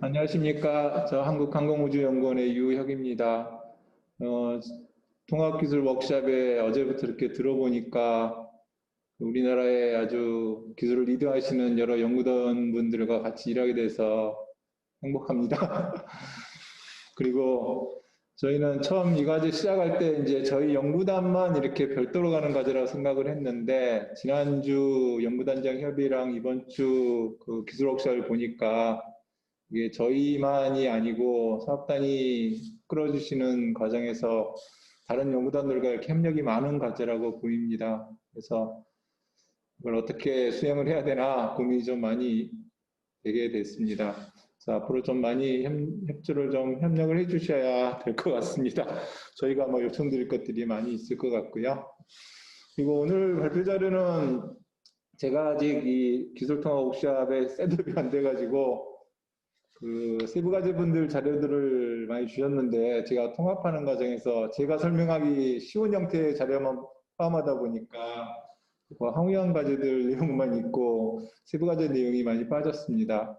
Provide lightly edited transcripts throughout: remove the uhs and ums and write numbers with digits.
안녕하십니까. 저 한국항공우주연구원의 유혁입니다. 통합기술 워크숍에 어제부터 이렇게 들어보니까 우리나라에 아주 기술을 리드하시는 여러 연구원 분들과 같이 일하게 돼서 행복합니다. 그리고 저희는 처음 이 과제 시작할 때 이제 저희 연구단만 이렇게 별도로 가는 과제라고 생각을 했는데, 지난주 연구단장 협의랑 이번 주 그 기술 워크숍을 보니까 이게 저희만이 아니고 사업단이 끌어주시는 과정에서 다른 연구단들과 이렇게 협력이 많은 과제라고 보입니다. 그래서 이걸 어떻게 수행을 해야 되나 고민이 좀 많이 되게 됐습니다. 그래서 앞으로 좀 많이 협조를 좀 협력을 해주셔야 될 것 같습니다. 저희가 뭐 요청드릴 것들이 많이 있을 것 같고요. 그리고 오늘 발표 자료는 제가 아직 이 기술통합 워크숍에 셋업이 안 돼가지고 그 세부과제분들 자료들을 많이 주셨는데, 제가 통합하는 과정에서 제가 설명하기 쉬운 형태의 자료만 포함하다 보니까 항우형 과제들 내용만 있고 세부과제 내용이 많이 빠졌습니다.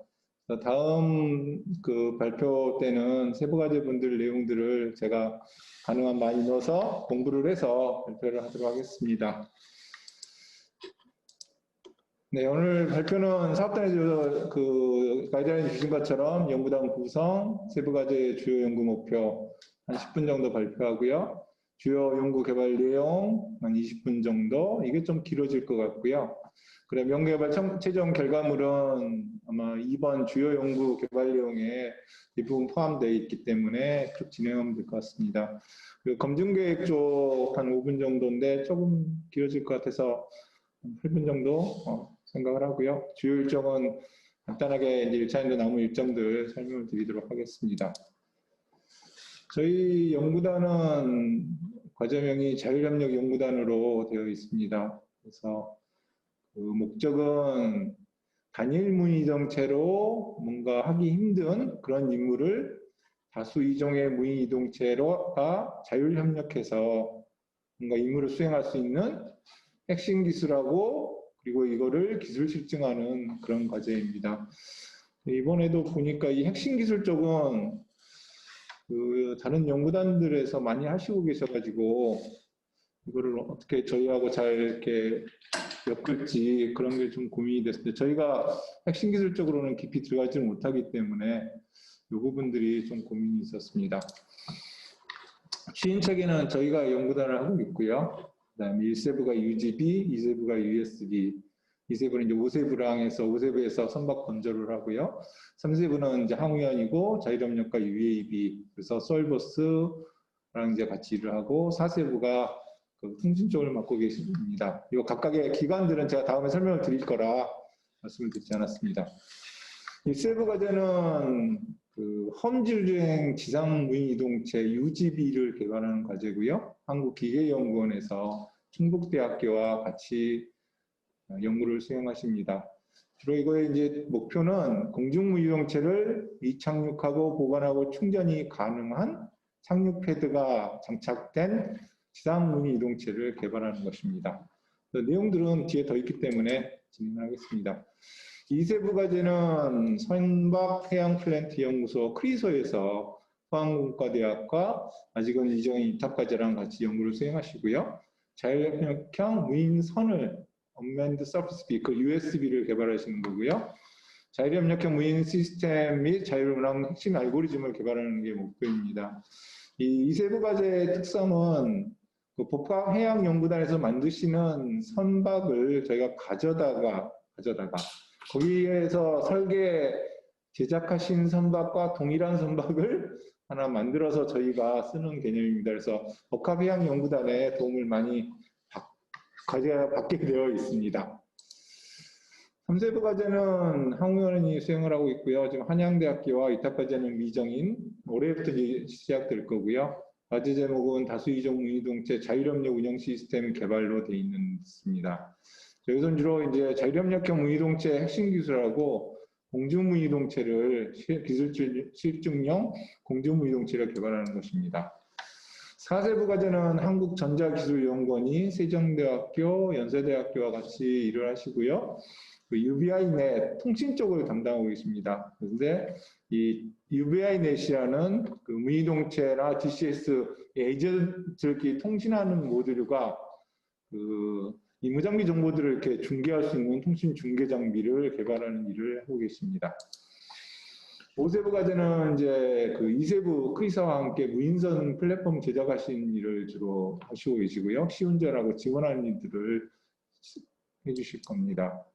다음 그 발표 때는 세부과제분들 내용들을 제가 가능한 많이 넣어서 공부를 해서 발표를 하도록 하겠습니다. 네, 오늘 발표는 사업단에서 그 가이드라인 주신 것처럼 연구단 구성, 세부과제 주요 연구 목표 한 10분 정도 발표하고요. 주요 연구 개발 내용 한 20분 정도, 이게 좀 길어질 것 같고요. 그럼 연구 개발 최종 결과물은 아마 이번 주요 연구 개발 내용에 대부분 포함되어 있기 때문에 쭉 진행하면 될 것 같습니다. 그리고 검증 계획 쪽 한 5분 정도인데 조금 길어질 것 같아서 8분 정도 생각을 하고요. 주요 일정은 간단하게 이제 1차인도 남은 일정들 설명을 드리도록 하겠습니다. 저희 연구단은 과제명이 자율협력 연구단으로 되어 있습니다. 그래서 그 목적은 단일 무인이동체로 뭔가 하기 힘든 그런 임무를 다수 이종의 무인이동체가 자율협력해서 뭔가 임무를 수행할 수 있는 핵심 기술하고, 그리고 이거를 기술 실증하는 그런 과제입니다. 이번에도 보니까 이 핵심 기술 쪽은 그 다른 연구단들에서 많이 하시고 계셔가지고 이거를 어떻게 저희하고 잘 이렇게 엮을지 그런 게 좀 고민이 됐는데, 저희가 핵심 기술 쪽으로는 깊이 들어가지는 못하기 때문에 이 부분들이 좀 고민이 있었습니다. 시인체계는 저희가 연구단을 하고 있고요. 그다음에 1세부가 UGB, 2세부가 USB, 2세부는 이제 5세부랑 해서 5세부에서 선박 건조를 하고요. 3세부는 이제 항우연이고 자율협력과 UAB, 그래서 솔버스랑 이제 같이 일을 하고, 4세부가 그 통신 쪽을 맡고 계십니다. 이 각각의 기관들은 제가 다음에 설명을 드릴 거라 말씀을 드리지 않았습니다. 1세부 과제는 그 험질주행 지상 무인이동체 UGB를 개발하는 과제고요. 한국기계연구원에서 충북대학교와 같이 연구를 수행하십니다. 주로 이거의 이제 목표는 공중무인이동체를 이착륙하고 보관하고 충전이 가능한 착륙 패드가 장착된 지상 무인이동체를 개발하는 것입니다. 내용들은 뒤에 더 있기 때문에 진행하겠습니다. 2세부 과제는 선박해양플랜트 연구소 크리소에서 포항공과대학과 아직은 이정희 입학과제랑 같이 연구를 수행하시고요. 자율협력형 무인선을 Unmanned Surface Vehicle USB를 개발하시는 거고요. 자율협력형 무인 시스템 및 자율운항 핵심 알고리즘을 개발하는 게 목표입니다. 이 2세부 과제의 특성은 그 복합해양연구단에서 만드시는 선박을 저희가 가져다가 거기에서 설계 제작하신 선박과 동일한 선박을 하나 만들어서 저희가 쓰는 개념입니다. 그래서 복합해양연구단의 도움을 많이 받게 되어 있습니다. 3세부 과제는 항우연이 수행을 하고 있고요. 지금 한양대학교와 이타과제는 미정인, 올해부터 시작될 거고요. 과제 제목은 다수 이종 무인이동체 자율협력 운영 시스템 개발로 되어 있습니다. 여기서는 주로 이제 자율협력형 무인이동체 핵심 기술하고 공중무인이동체를 기술 실증용 공중무인이동체를 개발하는 것입니다. 4세부 과제는 한국전자기술연구원이 세종대학교, 연세대학교와 같이 일을 하시고요. 그 UBI넷 통신 쪽을 담당하고 있습니다. 그런데 이 UVINet이라는 그 무이동체나 DCS 에이전트들끼리 통신하는 모듈과 이 무장비 정보들을 이렇게 중계할 수 있는 통신 중계 장비를 개발하는 일을 하고 계십니다. 오세부 과제는 이제 그 이세부 크리사와 함께 무인선 플랫폼 제작하신 일을 주로 하시고 계시고요. 시운전하고 지원하는 일들을 해주실 겁니다.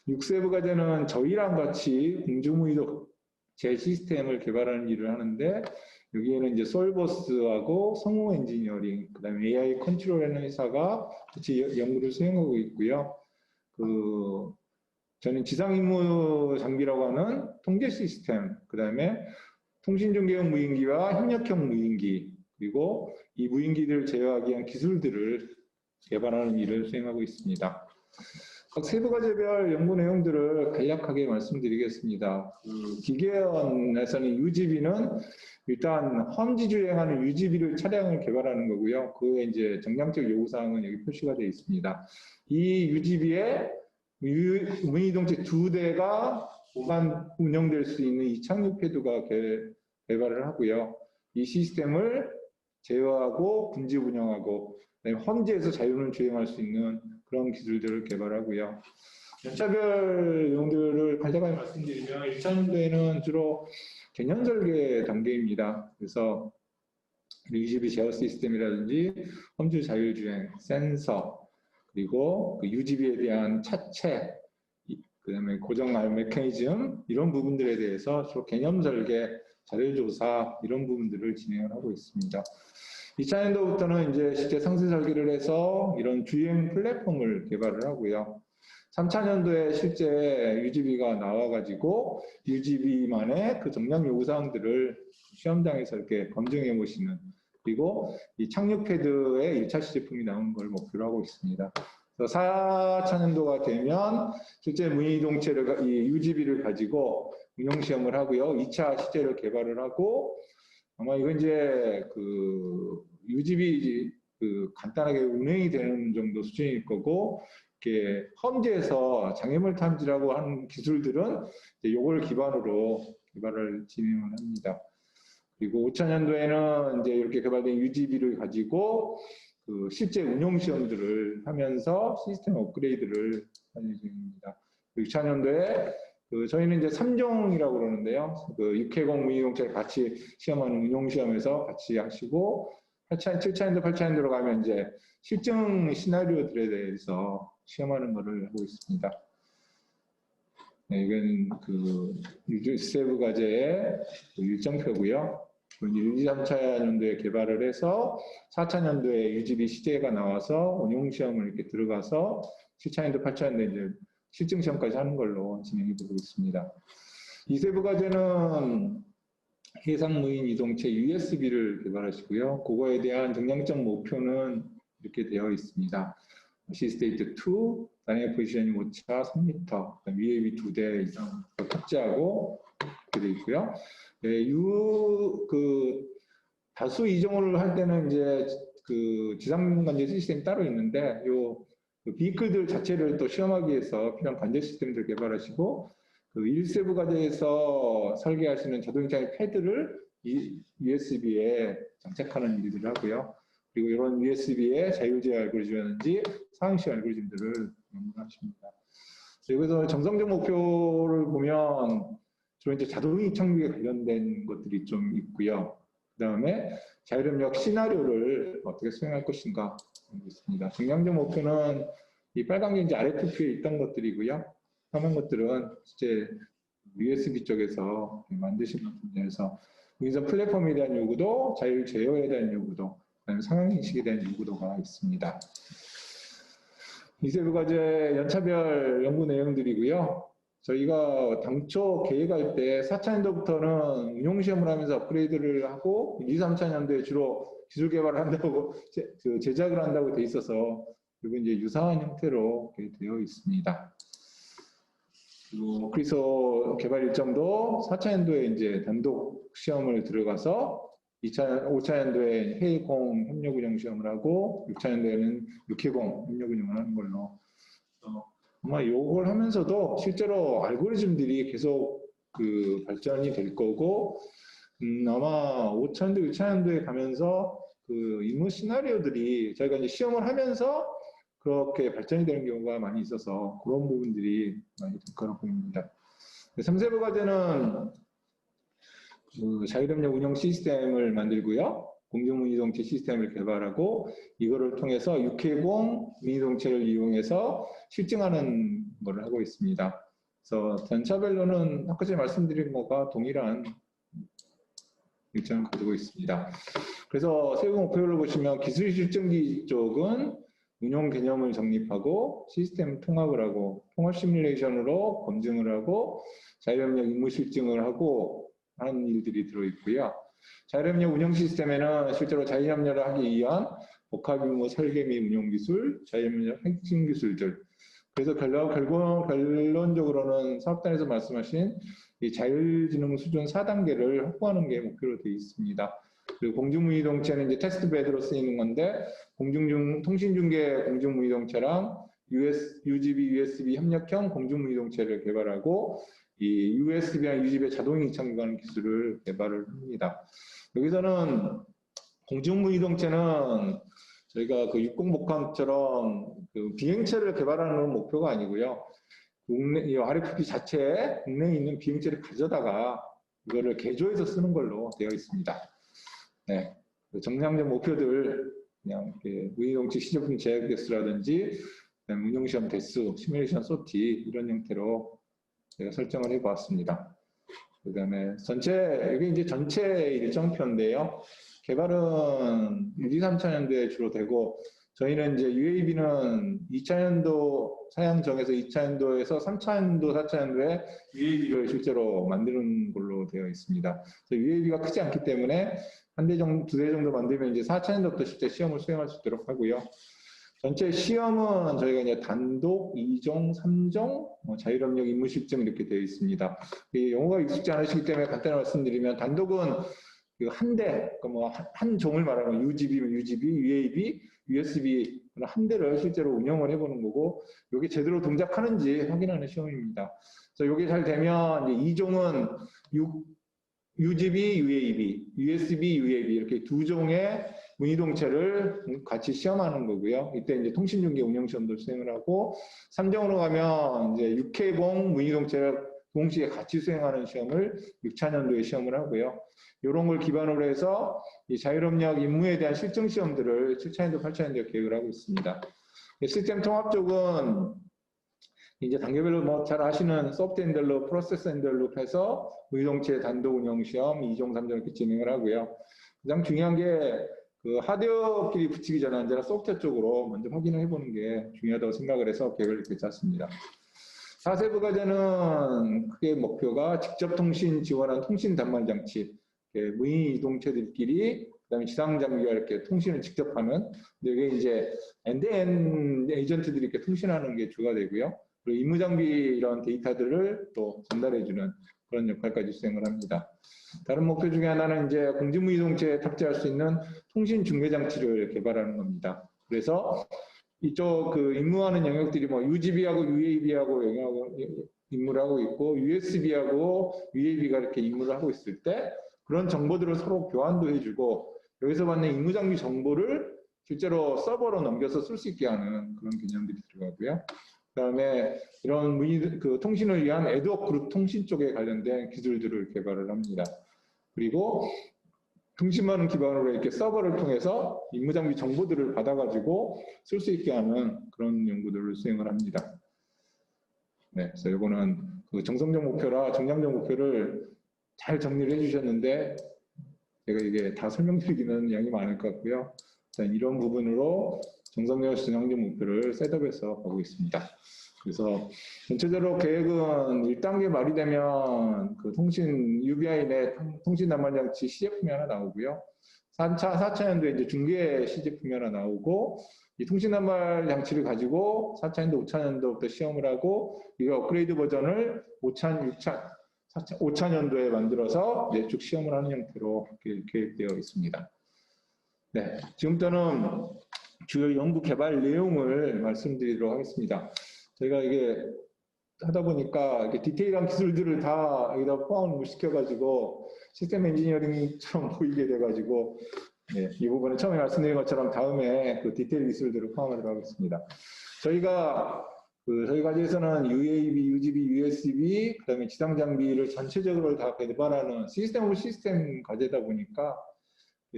6세부 과제는 저희랑 같이 공중무이동체 시스템을 개발하는 일을 하는데 여기에는 이제 솔버스하고 성우 엔지니어링, 그 다음에 AI 컨트롤하는 회사가 같이 연구를 수행하고 있고요. 저는 지상임무 장비라고 하는 통제 시스템, 그 다음에 통신중계용 무인기와 협력형 무인기, 그리고 이 무인기들을 제어하기 위한 기술들을 개발하는 일을 수행하고 있습니다. 각 세부 과제별 연구 내용들을 간략하게 말씀드리겠습니다. 기계원에서는 UGV는 일단 험지 주행하는 UGV를 차량을 개발하는 거고요. 그에 이제 정량적 요구사항은 여기 표시가 되어 있습니다. 이 UGV에 무인이동체 2대가 보관 운영될 수 있는 이착륙 패드가 개발을 하고요. 이 시스템을 제어하고 군지 운영하고 험지에서 자유를 주행할 수 있는 그런 기술들을 개발하고요. 연차별 내용들을 간략하게 말씀드리면 1차년도에는 주로 개념 설계 단계입니다. 그래서 UGV 제어 시스템이라든지 험지 자율주행, 센서, 그리고 그 UGV에 대한 차체, 그 다음에 고정 메커니즘 이런 부분들에 대해서 주로 개념 설계, 자료조사 이런 부분들을 진행을 하고 있습니다. 2차년도부터는 이제 실제 상세 설계를 해서 이런 주행 플랫폼을 개발을 하고요. 3차년도에 실제 UGV가 나와가지고 UGV만의 그 정량 요구사항들을 시험장에서 이렇게 검증해 보시는, 그리고 이 착륙 패드의 1차 시제품이 나오는 걸 목표로 하고 있습니다. 4차년도가 되면 실제 무인이동체를, 이 UGV를 가지고 운용시험을 하고요. 2차 시제를 개발을 하고, 아마 이건 이제 UGV 간단하게 운행이 되는 정도 수준일 거고, 이렇게 험지에서 장애물 탐지라고 하는 기술들은 이걸 기반으로 개발을 진행을 합니다. 그리고 5차년도에는 이제 이렇게 개발된 UGV를 가지고 실제 운용 시험들을 하면서 시스템 업그레이드를 하는 중입니다. 6차년도에 저희는 이제 3종이라고 그러는데요. 6회공 무인이동체를 같이 시험하는 운용 시험에서 같이 하시고, 7차년도, 8차년도로 가면 이제 실증 시나리오들에 대해서 시험하는 것을 하고 있습니다. 네, 이건 세부 과제의 일정표고요. 1, 2, 3차년도에 개발을 해서 4차년도에 UGV 시제가 나와서 운용 시험을 이렇게 들어가서 7차년도, 8차년도에 이제 실증 시험까지 하는 걸로 진행이 되고 있습니다. 이 세부 과제는 해상 무인 이동체 USB를 개발하시고요. 그거에 대한 정량적 목표는 이렇게 되어 있습니다. 시스테이트 2, 단의 포지션이 5차 3m, UAV 2대 이상 탑재하고 이렇게 되어 있고요. 네, 다수 이종을 할 때는 이제 지상 관제 시스템이 따로 있는데, 비클들 자체를 또 시험하기 위해서 필요한 관제 시스템들 개발하시고, 1세부 과제에서 설계하시는 자동차의 패드를 USB에 장착하는 일들을 하고요. 그리고 이런 USB의 자율제어 알고리즘이라든지 상황시 알고리즘들을 연구하십니다. 여기서 정성적 목표를 보면 주로 이제 자동이동 착륙에 관련된 것들이 좀 있고요. 그 다음에 자율협력 시나리오를 어떻게 수행할 것인가 있습니다. 정량적 목표는 이 빨간 게 이제 아래 투표에 있던 것들이고요. 하는 것들은 실제 USB 쪽에서 만드신 것들에서 여기서 플랫폼에 대한 요구도, 자율 제어에 대한 요구도, 그다음에 상황 인식에 대한 요구도가 있습니다. 이세부 과제 연차별 연구 내용들이고요. 저희가 당초 계획할 때 4차년도부터는 운용시험을 하면서 업그레이드를 하고 2, 3차년도에 주로 기술 개발을 한다고 제작을 한다고 돼 있어서 그리고 이제 유사한 형태로 되어 있습니다. 그리고 그래서 개발 일정도 4차년도에 이제 단독 시험을 들어가서 5차년도에 해외공 협력 운영 시험을 하고 6차년도에는 육해공 협력 운영을 하는 걸로. 아마 이걸 하면서도 실제로 알고리즘들이 계속 그 발전이 될 거고, 아마 5차년도, 6차년도에 가면서 그 임무 시나리오들이 저희가 이제 시험을 하면서 그렇게 발전이 되는 경우가 많이 있어서 그런 부분들이 많이 될 거라고 보입니다. 3세부 과제는 그 자율협력 운영 시스템을 만들고요. 공중문이동체 시스템을 개발하고 이거를 통해서 육해공 문이동체를 이용해서 실증하는 것을 하고 있습니다. 그래서 전차별로는 아까 전에 말씀드린 것과 동일한 일정을 가지고 있습니다. 그래서 세부 목표를 보시면 기술 실증기 쪽은 운용 개념을 정립하고 시스템 통합을 하고 통합 시뮬레이션으로 검증을 하고 자율협력 임무 실증을 하고 하는 일들이 들어있고요. 자율협력 운영 시스템에는 실제로 자율협력을 하기 위한 복합임무 설계 및 운용 기술, 자율협력 핵심 기술들. 그래서 결론적으로는 사업단에서 말씀하신 이 자율지능 수준 4단계를 확보하는 게 목표로 되어 있습니다. 그리고 공중무이동체는 이제 테스트 베드로 쓰이는 건데 통신중계 공중무이동체랑 UGB, USB 협력형 공중무이동체를 개발하고 이 USB랑 UGB의 자동 이착륙하는 기술을 개발을 합니다. 여기서는 공중무이동체는 저희가 그 육공복합처럼 그 비행체를 개발하는 목표가 아니고요. 국내, 이 RFP 자체에 국내에 있는 비행체를 가져다가 이거를 개조해서 쓰는 걸로 되어 있습니다. 네. 정량적 목표들, 그냥 이렇게 무이동체 시제품 제약 대수라든지, 운용시험 대수, 시뮬레이션 소티, 이런 형태로 제가 설정을 해 보았습니다. 그 다음에 이게 이제 전체 일정표인데요. 개발은 1, 2, 3차년도에 주로 되고, 저희는 이제 UAV는 2차년도 사양 정해서 2차년도에서 3차년도, 4차년도에 UAV를 실제로 만드는 걸로 되어 있습니다. UAV가 크지 않기 때문에 한 대 정도, 2대 정도 만들면 이제 4차년도부터 실제 시험을 수행할 수 있도록 하고요. 전체 시험은 저희가 이제 단독, 2종, 3종, 자율협력 임무 실증 이렇게 되어 있습니다. 용어가 익숙지 않으시기 때문에 간단히 말씀드리면 단독은 한 대, 한 종을 말하는 UGB, UAV, USB 한 대를 실제로 운영을 해보는 거고, 이게 제대로 동작하는지 확인하는 시험입니다. 그래서 이게 잘 되면 이제 2종은 UGB, UAV, USB, UAV 이렇게 두 종의 문이동체를 같이 시험하는 거고요. 이때 이제 통신중계 운영시험도 수행을 하고, 3종으로 가면 이제 육해공 문이동체를 동시에 같이 수행하는 시험을 6차년도에 시험을 하고요. 이런 걸 기반으로 해서 이 자율협력 임무에 대한 실증 시험들을 7차년도, 8차년도에 계획을 하고 있습니다. 시스템 통합 쪽은 이제 단계별로 뭐 잘 아시는 소프트 엔델롭, 프로세스 엔델롭 해서 무이동체 단독 운영 시험 2종, 3종 이렇게 진행을 하고요. 가장 중요한 게 그 하드웨어끼리 붙이기 전에 언제나 소프트웨어 쪽으로 먼저 확인을 해보는 게 중요하다고 생각을 해서 계획을 이렇게 짰습니다. 4세부 과제는 크게 목표가 직접 통신 지원한 통신 단말 장치, 무인 이동체들끼리 그다음에 지상 장비와 이렇게 통신을 직접 하는, 이게 이제 엔드엔드 에이전트들이 이렇게 통신하는 게 주가 되고요. 그리고 임무 장비 이런 데이터들을 또 전달해주는 그런 역할까지 수행을 합니다. 다른 목표 중에 하나는 이제 공중무 이동체에 탑재할 수 있는 통신 중계 장치를 개발하는 겁니다. 그래서 이쪽 그 임무하는 영역들이 뭐 UGB하고 UAV하고 임무를 하고 있고 USB하고 UAV가 이렇게 임무를 하고 있을 때 그런 정보들을 서로 교환도 해주고 여기서 받는 임무 장비 정보를 실제로 서버로 넘겨서 쓸 수 있게 하는 그런 개념들이 들어가고요. 그다음에 이런 그 통신을 위한 에드워크 그룹 통신 쪽에 관련된 기술들을 개발을 합니다. 그리고 통신망을 기반으로 이렇게 서버를 통해서 임무 장비 정보들을 받아가지고 쓸 수 있게 하는 그런 연구들을 수행을 합니다. 네, 그래서 이거는 그 정성적 목표라 정량적 목표를 잘 정리를 해주셨는데 제가 이게 다 설명드리기는 양이 많을 것 같고요. 이런 부분으로 정성적 정량적 목표를 셋업해서 가고 있습니다. 그래서 전체적으로 계획은 1단계 말이 되면 그 통신 UBI 내 통신 단말 장치 시제품이 하나 나오고요. 4차년도에 이제 중계 시제품이 하나 나오고 이 통신 단말 장치를 가지고 4차년도, 5차년도부터 시험을 하고 이거 업그레이드 버전을 5차년도에 만들어서 이제 쭉 시험을 하는 형태로 계획되어 있습니다. 네, 지금부터는 주요 연구 개발 내용을 말씀드리도록 하겠습니다. 저희가 이게 하다 보니까 이렇게 디테일한 기술들을 다 여기다 포함을 못 시켜가지고 시스템 엔지니어링처럼 보이게 돼가지고 네, 이 부분은 처음에 말씀드린 것처럼 다음에 그 디테일 기술들을 포함하도록 하겠습니다. 저희가 저희 과제에서는 UAV, UGB, USB, 그다음에 지상 장비를 전체적으로 다 개발하는 시스템 오브 시스템 과제다 보니까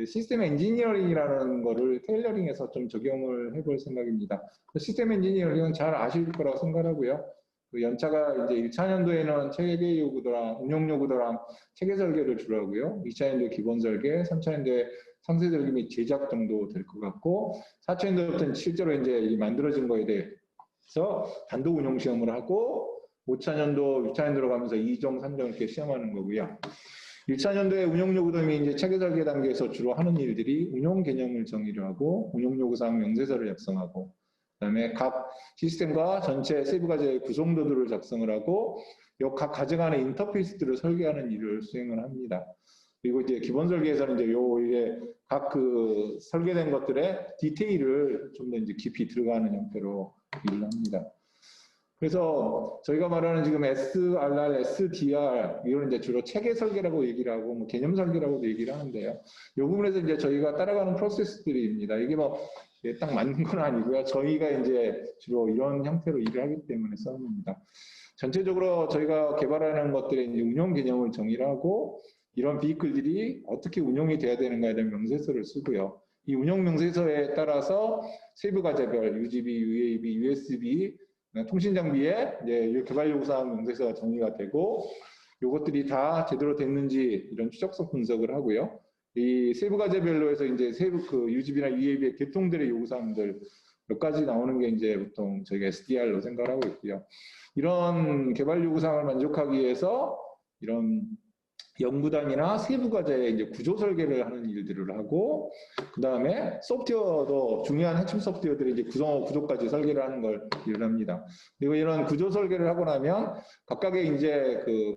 시스템 엔지니어링이라는 거를 테일러링해서 좀 적용을 해볼 생각입니다. 시스템 엔지니어링은 잘 아실 거라고 생각하고요. 그 연차가 이제 1차년도에는 체계 요구도랑 운영 요구도랑 체계 설계를 주로 하고요. 2차년도에 기본 설계, 3차년도에 상세 설계 및 제작 정도 될 것 같고, 4차년도부터는 실제로 이제 만들어진 거에 대해서 단독 운영 시험을 하고, 5차년도, 6차년도로 가면서 2종, 3종 이렇게 시험하는 거고요. 1차년도에 운영 요구도 및 이제 체계 설계 단계에서 주로 하는 일들이 운영 개념을 정의를 하고, 운영 요구사항 명세서를 작성하고, 그다음에 각 시스템과 전체 세부 과제의 구성도들을 작성을 하고 각 과제 간의 인터페이스들을 설계하는 일을 수행을 합니다. 그리고 이제 기본 설계에서는 이제 이게 각 그 설계된 것들의 디테일을 좀 더 이제 깊이 들어가는 형태로 일을 합니다. 그래서 저희가 말하는 지금 SRR, SDR 이거는 이제 주로 체계 설계라고 얘기를 하고 뭐 개념 설계라고도 얘기를 하는데요. 이 부분에서 이제 저희가 따라가는 프로세스들입니다. 이게 뭐 딱 맞는 건 아니고요. 저희가 이제 주로 이런 형태로 일을 하기 때문에 써놓습니다. 전체적으로 저희가 개발하는 것들의 이제 운영 개념을 정의를 하고 이런 비클들이 어떻게 운영이 돼야 되는가에 대한 명세서를 쓰고요. 이 운영 명세서에 따라서 세부 과제별 UGB, UAB, USB 통신 장비의 이제 개발 요구사항 명세서가 정의가 되고 이것들이 다 제대로 됐는지 이런 추적성 분석을 하고요. 이 세부 과제별로 해서 이제 세부 그 UGB나 UAB의 개통들의 요구사항들 몇 가지 나오는 게 이제 보통 저희가 SDR로 생각을 하고 있고요. 이런 개발 요구사항을 만족하기 위해서 이런 연구단이나 세부 과제의 이제 구조 설계를 하는 일들을 하고, 그 다음에 소프트웨어도 중요한 핵심 소프트웨어들이 이제 구조까지 설계를 하는 걸 일을 합니다. 그리고 이런 구조 설계를 하고 나면 각각의 이제 그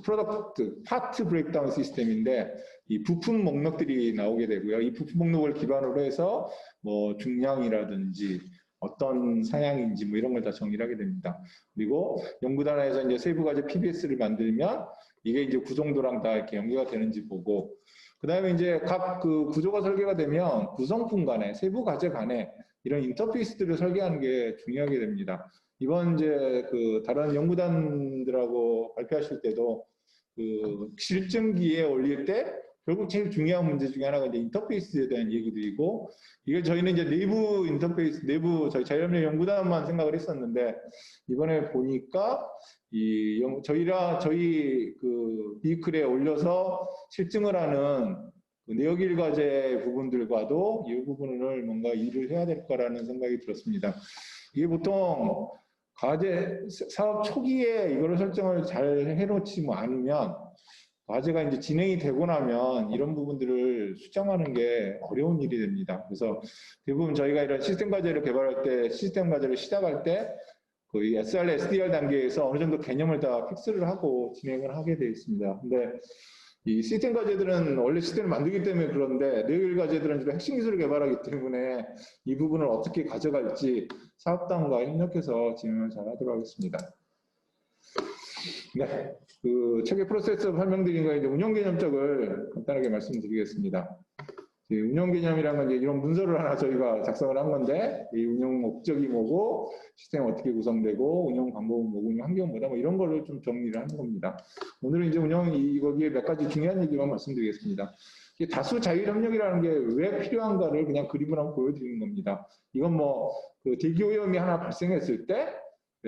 프로덕트 파트 브레이크다운 시스템인데 이 부품 목록들이 나오게 되고요. 이 부품 목록을 기반으로 해서 뭐 중량이라든지 어떤 사양인지 뭐 이런 걸 다 정의를 하게 됩니다. 그리고 연구단에서 이제 세부 과제 PBS를 만들면 이게 이제 구성도랑 다 이렇게 연계가 되는지 보고, 그 다음에 이제 각 그 구조가 설계가 되면 구성품 간에 세부 과제 간에 이런 인터페이스들을 설계하는 게 중요하게 됩니다. 이번 이제 그 다른 연구단들하고 발표하실 때도 그 실증기에 올릴 때 결국 제일 중요한 문제 중에 하나가 이제 인터페이스에 대한 얘기들이고, 이게 저희는 이제 내부 인터페이스, 내부 저희 자율협력 연구단만 생각을 했었는데 이번에 보니까 저희 그 비클에 올려서 실증을 하는 그 내역일 과제 부분들과도 이 부분을 뭔가 일을 해야 될 거라는 생각이 들었습니다. 이게 보통 과제 사업 초기에 이거를 설정을 잘 해놓지 않으면 과제가 이제 진행이 되고 나면 이런 부분들을 수정하는 게 어려운 일이 됩니다. 그래서 대부분 저희가 이런 시스템 과제를 개발할 때, 시스템 과제를 시작할 때 거의 SR, SDR 단계에서 어느 정도 개념을 다 픽스를 하고 진행을 하게 되어 있습니다. 근데 이 시스템 과제들은 원래 시스템을 만들기 때문에 그런데 내일 과제들은 주로 핵심 기술을 개발하기 때문에 이 부분을 어떻게 가져갈지 사업단과 협력해서 진행을 잘 하도록 하겠습니다. 네, 그 체계 프로세스 설명드린 거 이제 운영 개념 쪽을 간단하게 말씀드리겠습니다. 운영 개념이라는 건 이제 이런 문서를 하나 저희가 작성을 한 건데, 이 운영 목적이 뭐고, 시스템 어떻게 구성되고, 운영 방법은 뭐고, 운영 환경은 뭐다, 뭐 이런 거를 좀 정리를 하는 겁니다. 오늘은 이제 거기에 몇 가지 중요한 얘기만 말씀드리겠습니다. 다수 자율협력이라는 게 왜 필요한가를 그냥 그림을 한번 보여드리는 겁니다. 이건 뭐, 그 대기오염이 하나 발생했을 때,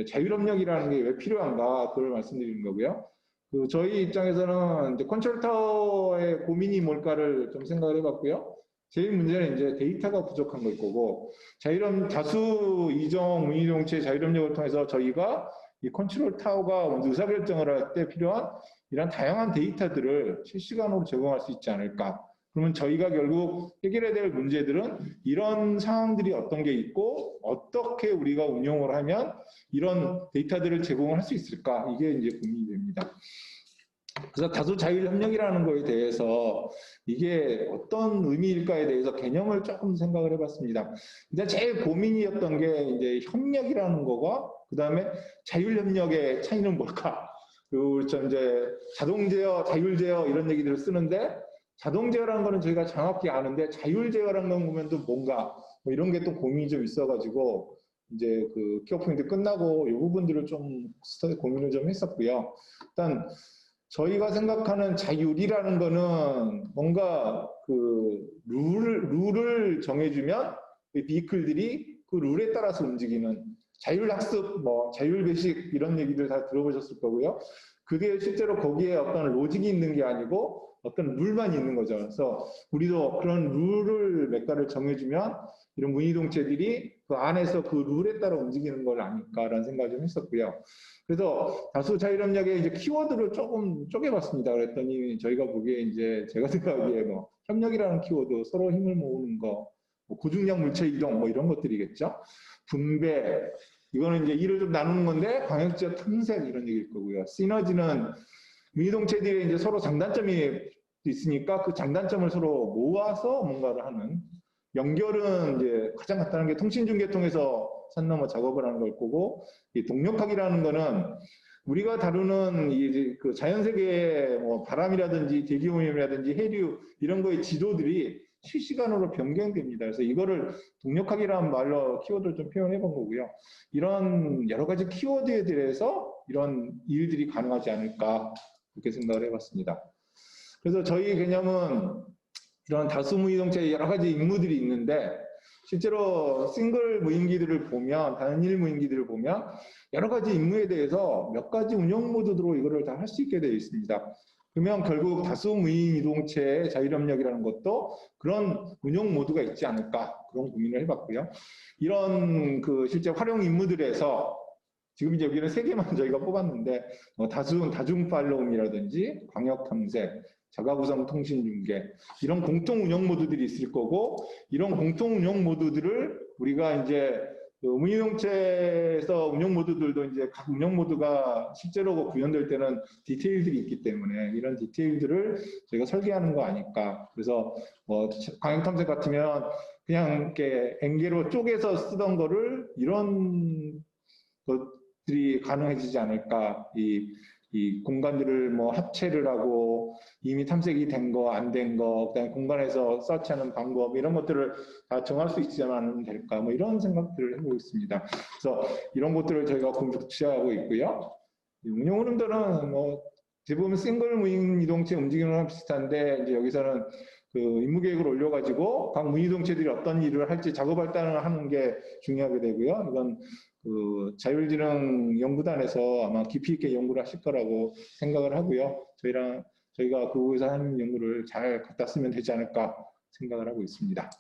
자율협력이라는 게 왜 필요한가, 그걸 말씀드리는 거고요. 그 저희 입장에서는 이제 컨트롤 타워의 고민이 뭘까를 좀 생각을 해봤고요. 제일 문제는 이제 데이터가 부족한 걸 거고, 다수 이종, 운이동체 자율협력을 통해서 저희가 이 컨트롤 타워가 의사결정을 할 때 필요한 이런 다양한 데이터들을 실시간으로 제공할 수 있지 않을까. 그러면 저희가 결국 해결해야 될 문제들은 이런 상황들이 어떤 게 있고 어떻게 우리가 운용을 하면 이런 데이터들을 제공할 수 있을까, 이게 이제 고민이 됩니다. 그래서 다수 자율협력이라는 거에 대해서 이게 어떤 의미일까에 대해서 개념을 조금 생각을 해봤습니다. 일단 제일 고민이었던 게 이제 협력이라는 거가 그 다음에 자율협력의 차이는 뭘까? 그리고 이제 자동 제어, 자율 제어 이런 얘기들을 쓰는데 자동 제어라는 거는 저희가 정확히 아는데 자율 제어라는 건 보면 또 뭔가 뭐 이런 게 또 고민이 좀 있어가지고 이제 그 키워 포인트 끝나고 이 부분들을 좀 고민을 좀 했었고요. 일단 저희가 생각하는 자율이라는 거는 뭔가 그 룰을 정해주면 그 비클들이 그 룰에 따라서 움직이는 자율학습, 뭐 자율배식 이런 얘기들 다 들어보셨을 거고요. 그게 실제로 거기에 어떤 로직이 있는 게 아니고 어떤 룰만 있는 거죠. 그래서 우리도 그런 룰을 몇 가지를 정해주면 이런 무이동체들이 그 안에서 그 룰에 따라 움직이는 걸 아닐까라는 생각을 좀 했었고요. 그래서 다수 자율협력의 이제 키워드를 조금 쪼개봤습니다. 그랬더니 저희가 보기에 이제 제가 생각하기에 뭐 협력이라는 키워드, 서로 힘을 모으는 거, 뭐 고중량 물체 이동 뭐 이런 것들이겠죠. 분배, 이거는 이제 일을 좀 나누는 건데 광역지역 탐색 이런 얘기일 거고요. 시너지는 무이동체들이 이제 서로 장단점이 있으니까 그 장단점을 서로 모아서 뭔가를 하는. 연결은 이제 가장 간단한 게 통신중계 통해서 산 넘어 작업을 하는 걸 거고, 이 동력학이라는 거는 우리가 다루는 이 그 자연세계의 뭐 바람이라든지 대기오염이라든지 해류 이런 거의 지도들이 실시간으로 변경됩니다. 그래서 이거를 동력학이라는 말로 키워드를 좀 표현해 본 거고요. 이런 여러 가지 키워드에 대해서 이런 일들이 가능하지 않을까 그렇게 생각을 해봤습니다. 그래서 저희 개념은 이런 다수 무이동체의 여러 가지 임무들이 있는데 실제로 싱글 무인기들을 보면 단일 무인기들을 보면 여러 가지 임무에 대해서 몇 가지 운영 모드로 이거를 다 할 수 있게 되어 있습니다. 그러면 결국 다수 무인 이동체의 자율협력이라는 것도 그런 운영 모드가 있지 않을까 그런 고민을 해봤고요. 이런 그 실제 활용 임무들에서 지금 이제 여기는 3개만 저희가 뽑았는데 다중 팔로움이라든지 광역 탐색, 자가구성 통신 중계 이런 공통 운영 모드들이 있을 거고 이런 공통 운영 모드들을 우리가 이제 무이동체에서 운영 모드들도 이제 각 운영 모드가 실제로 구현될 때는 디테일들이 있기 때문에 이런 디테일들을 저희가 설계하는 거 아닐까. 그래서 뭐 광역 탐색 같으면 그냥 이렇게 엥게로 쪼개서 쓰던 거를 이런 것들이 가능해지지 않을까. 이 공간들을 뭐 합체를 하고 이미 탐색이 된 거, 안 된 거, 그다음에 공간에서 서치하는 방법 이런 것들을 다 정할 수 있지 않으면 될까 뭐 이런 생각들을 해보고 있습니다. 그래서 이런 것들을 저희가 공식 취하고 있고요. 운영 흐름들은 뭐 대부분 싱글 무인 이동체 움직이는 거랑 비슷한데 이제 여기서는 그 임무 계획을 올려가지고 각 무인 이동체들이 어떤 일을 할지 작업 발단을 하는 게 중요하게 되고요. 이건 그 자율지능 연구단에서 아마 깊이 있게 연구를 하실 거라고 생각을 하고요. 저희가 그곳에서 하는 연구를 잘 갖다 쓰면 되지 않을까 생각을 하고 있습니다.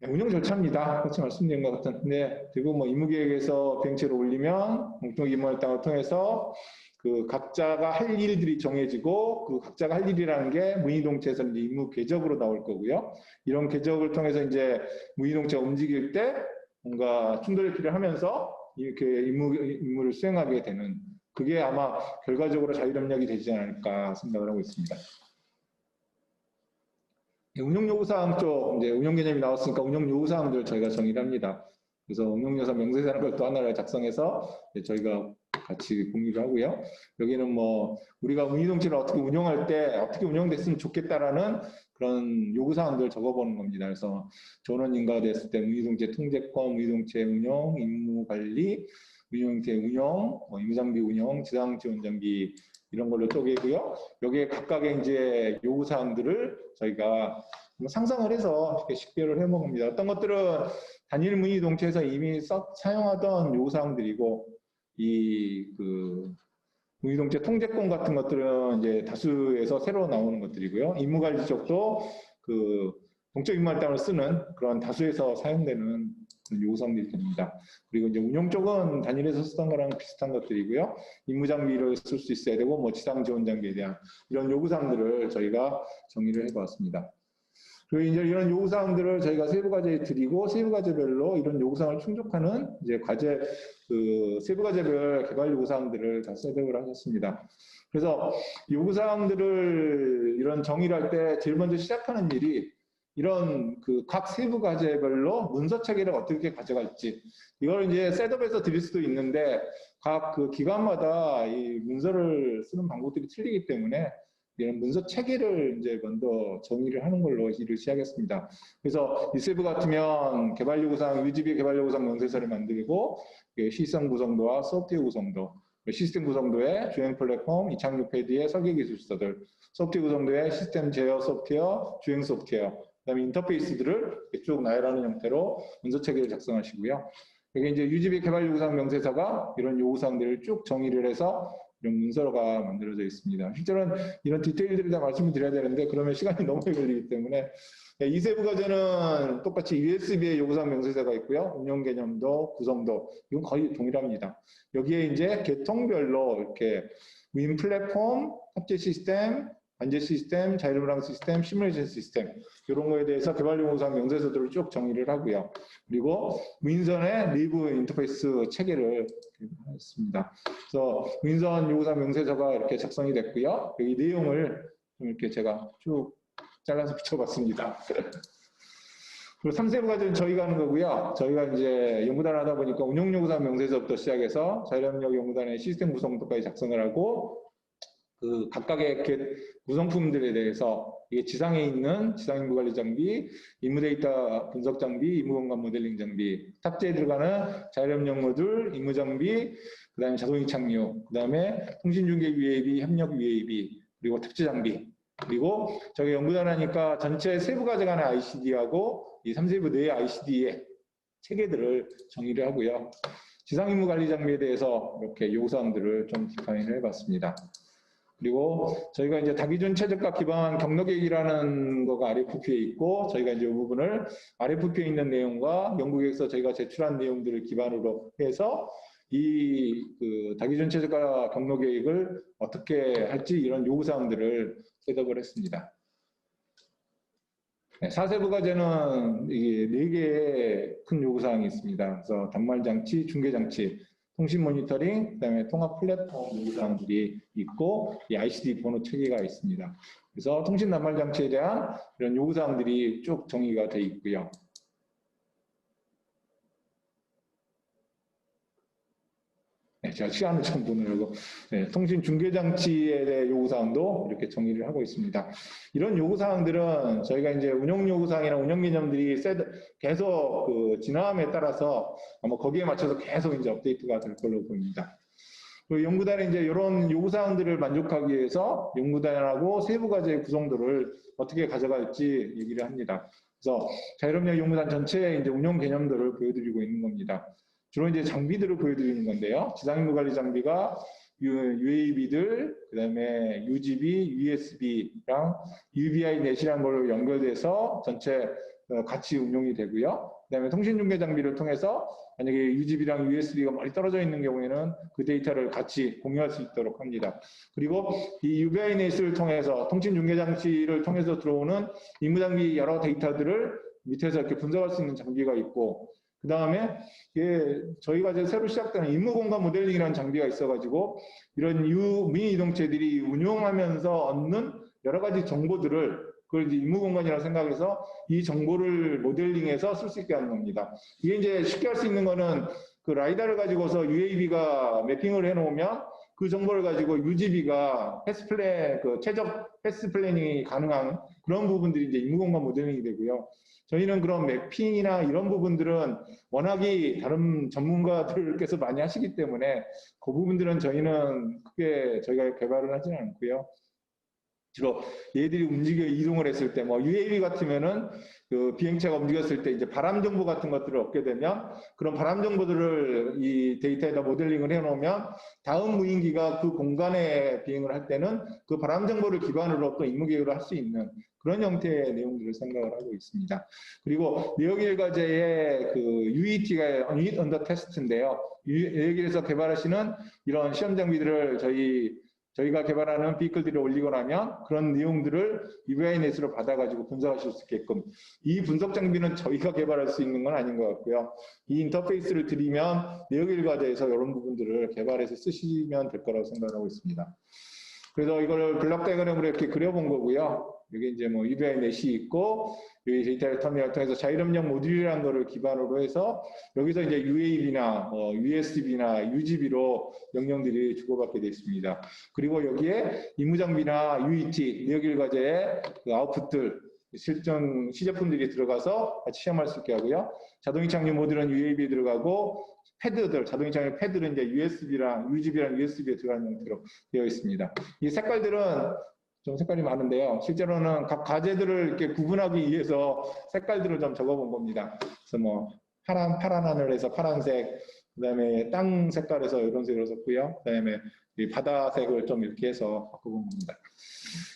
네, 운영 절차입니다. 같이 말씀드린 것 같은데, 그리고 뭐 임무계획에서 비행체를 올리면 공통 임무활동을 통해서 그 각자가 할 일들이 정해지고 그 각자가 할 일이라는 게 무이동체에서 이제 임무 궤적으로 나올 거고요. 이런 궤적을 통해서 이제 무이동체가 움직일 때 뭔가 충돌이 필요하면서 이렇게 임무를 수행하게 되는 그게 아마 결과적으로 자율협력이 되지 않을까 생각을 하고 있습니다. 운영요구사항 쪽 이제 운영 개념이 나왔으니까 운영요구사항들 저희가 정의를 합니다. 그래서 운영요구사 명세라는 걸 또 하나를 작성해서 저희가 같이 공유를 하고요. 여기는 뭐 우리가 무이동체를 어떻게 운영할 때 어떻게 운영됐으면 좋겠다라는 그런 요구사항들 적어보는 겁니다. 그래서 전원인가가 됐을 때 무이동체 통제권, 무이동체 운영, 임무 관리, 무이동체 운영, 임무장비 운영, 지상 지원 장비 이런 걸로 쪼개고요. 여기에 각각의 이제 요구사항들을 저희가 상상을 해서 이렇게 식별을 해먹습니다. 어떤 것들은 단일 무이동체에서 이미 사용하던 요구사항들이고 무이동체 통제권 같은 것들은 이제 다수에서 새로 나오는 것들이고요. 임무관리 쪽도 그 동적 임무활동을 쓰는 그런 다수에서 사용되는 요구사항들이 됩니다. 그리고 이제 운영 쪽은 단일에서 쓰던 거랑 비슷한 것들이고요. 임무 장비를 쓸 수 있어야 되고 뭐 지상 지원 장비에 대한 이런 요구사항들을 저희가 정의를 해보았습니다. 그리고 이제 이런 요구사항들을 저희가 세부 과제에 드리고 세부 과제별로 이런 요구사항을 충족하는 이제 과제 그 세부 과제별 개발 요구사항들을 다 셋업을 하셨습니다. 그래서 요구사항들을 이런 정의를 할 때 제일 먼저 시작하는 일이 이런 그 각 세부 과제별로 문서 체계를 어떻게 가져갈지 이걸 이제 셋업에서 드릴 수도 있는데 각 그 기관마다 이 문서를 쓰는 방법들이 틀리기 때문에 이런 문서 체계를 이제 먼저 정의를 하는 걸로 일을 시작했습니다. 그래서 이세부 같으면 개발 요구사항, UGB 개발 요구사항 명세서를 만들고 시스템 구성도와 소프트웨어 구성도, 시스템 구성도의 주행 플랫폼, 이착륙 패드의 설계 기술서들, 소프트웨어 구성도의 시스템 제어 소프트웨어, 주행 소프트웨어, 그다음에 인터페이스들을 쭉 나열하는 형태로 문서 체계를 작성하시고요. 이게 이제 UGB 개발 요구사항 명세서가 이런 요구사항들을 쭉 정의를 해서 이런 문서가 만들어져 있습니다. 실제로는 이런 디테일들을 다 말씀을 드려야 되는데 그러면 시간이 너무 걸리기 때문에 이세부 과제는 똑같이 USB의 요구사항 명세서가 있고요. 운영 개념도 구성도 이건 거의 동일합니다. 여기에 이제 계통별로 이렇게 윈 플랫폼, 탑재 시스템, 관제 시스템, 자율브랑 시스템, 시뮬레이션 시스템 이런 거에 대해서 개발 요구사항 명세서들을 쭉 정의를 하고요. 그리고 윈선의 리브 인터페이스 체계를 했습니다. 그래서 윈선 요구사항 명세서가 이렇게 작성이 됐고요. 이 내용을 좀 이렇게 제가 쭉 잘라서 붙여봤습니다. 그리고 3세부 과제는 저희가 하는 거고요. 저희가 이제 연구단을 하다 보니까 운영요구사항 명세서부터 시작해서 자율협력 연구단의 시스템 구성도까지 작성을 하고 그 각각의 구성품들에 대해서 이게 지상에 있는 지상임무관리 장비, 임무데이터 분석 장비, 임무공간 모델링 장비, 탑재에 들어가는 자율협력 모듈, 임무 장비, 그 다음에 자동이 착륙, 그 다음에 통신중계 UAV, 협력 UAV, 그리고 탑재 장비, 그리고 저희 연구단 하니까 전체 세부 과제간의 ICD하고 이 3세부 내의 ICD의 체계들을 정의를 하고요. 지상임무관리 장비에 대해서 이렇게 요구사항들을 좀 디파인을 해봤습니다. 그리고 저희가 이제 다기준 최적화 기반 경로계획이라는 거가 RFP에 있고 저희가 이제 이 부분을 RFP에 있는 내용과 연구계획서 저희가 제출한 내용들을 기반으로 해서 이 그 다기준 최적화 경로계획을 어떻게 할지 이런 요구사항들을 셋업을 했습니다. 네, 4세부 과제는 이게 4개의 큰 요구사항이 있습니다. 그래서 단말장치, 중계장치, 통신 모니터링, 그다음에 통합 플랫폼 요구사항들이 있고 이 ICD 번호 체계가 있습니다. 그래서 통신 단말 장치에 대한 이런 요구사항들이 쭉 정의가 되어 있고요. 네, 제가 시간을 좀 보느라고 통신 중계 장치에 대해 요구사항도 이렇게 정의를 하고 있습니다. 이런 요구사항들은 저희가 이제 운영 요구사항이나 운영 개념들이 계속 그 진화함에 따라서 아마 거기에 맞춰서 계속 이제 업데이트가 될 걸로 보입니다. 그리고 연구단은 이제 이런 요구사항들을 만족하기 위해서 연구단하고 세부 과제의 구성도를 어떻게 가져갈지 얘기를 합니다. 그래서 자율협력 연구단 전체의 이제 운영 개념들을 보여드리고 있는 겁니다. 주로 이제 장비들을 보여드리는 건데요. 지상임무관리 장비가 UAV들, 그 다음에 UGB, USB랑 UBI 넷이라는 걸로 연결돼서 전체 같이 운용이 되고요. 그 다음에 통신중계 장비를 통해서 만약에 UGB랑 USB가 멀리 떨어져 있는 경우에는 그 데이터를 같이 공유할 수 있도록 합니다. 그리고 이 UBI 넷을 통해서 통신중계 장치를 통해서 들어오는 임무장비 여러 데이터들을 밑에서 이렇게 분석할 수 있는 장비가 있고 그 다음에 저희가 이제 새로 시작되는 임무공간 모델링이라는 장비가 있어가지고 이런 미이동체들이 운용하면서 얻는 여러 가지 정보들을 그걸 이제 임무공간이라고 생각해서 이 정보를 모델링해서 쓸 수 있게 하는 겁니다. 이게 이제 쉽게 할 수 있는 거는 그 라이다를 가지고서 UAV가 매핑을 해놓으면 그 정보를 가지고 UGB가 최적 패스 플래닝이 가능한 그런 부분들이 이제 임무공간 모델링이 되고요. 저희는 그런 매핑이나 이런 부분들은 워낙에 다른 전문가들께서 많이 하시기 때문에 그 부분들은 저희는 크게 저희가 개발을 하지는 않고요. 주로 얘들이 이동을 했을 때, 뭐 UAV 같으면은 그 비행체가 움직였을 때 이제 바람 정보 같은 것들을 얻게 되면 그런 바람 정보들을 이 데이터에다 모델링을 해놓으면 다음 무인기가 그 공간에 비행을 할 때는 그 바람 정보를 기반으로 또 임무 계획을 할 수 있는 그런 형태의 내용들을 생각을 하고 있습니다. 그리고 내역일 과제의 그 UET가 Unit Under Test인데요. 내역일에서 개발하시는 이런 시험 장비들을 저희가 개발하는 비클들을 올리고 나면 그런 내용들을 UBI넷으로 받아가지고 분석하실 수 있게끔 이 분석 장비는 저희가 개발할 수 있는 건 아닌 것 같고요. 이 인터페이스를 드리면 내역일 과제에서 이런 부분들을 개발해서 쓰시면 될 거라고 생각하고 있습니다. 그래서 이걸 블록 다이어그램으로 이렇게 그려본 거고요. 여기 이제 뭐 UBI 넷이 있고, 여기 데이터 터미널을 통해서 자율협력 모듈이라는 거를 기반으로 해서 여기서 이제 UAV나 USB나 UGB로 명령들이 주고받게 되어 있습니다. 그리고 여기에 임무장비나 UET, 내역일과제의 그 아웃풋들, 실전 시제품들이 들어가서 같이 시험할 수 있게 하고요. 자동이 착륙 모듈은 UAV에 들어가고, 패드들, 자동이 착륙 패드는 이제 USB랑 UGB랑 USB에 들어가는 형태로 되어 있습니다. 이 색깔들은 좀 색깔이 많은데요. 실제로는 각 과제들을 이렇게 구분하기 위해서 색깔들을 좀 적어본 겁니다. 그래서 뭐 파란 하늘에서 파란색, 그다음에 땅 색깔에서 이런 색으로 썼고요. 그다음에 이 바다색을 좀 이렇게 해서 바꿔본 겁니다.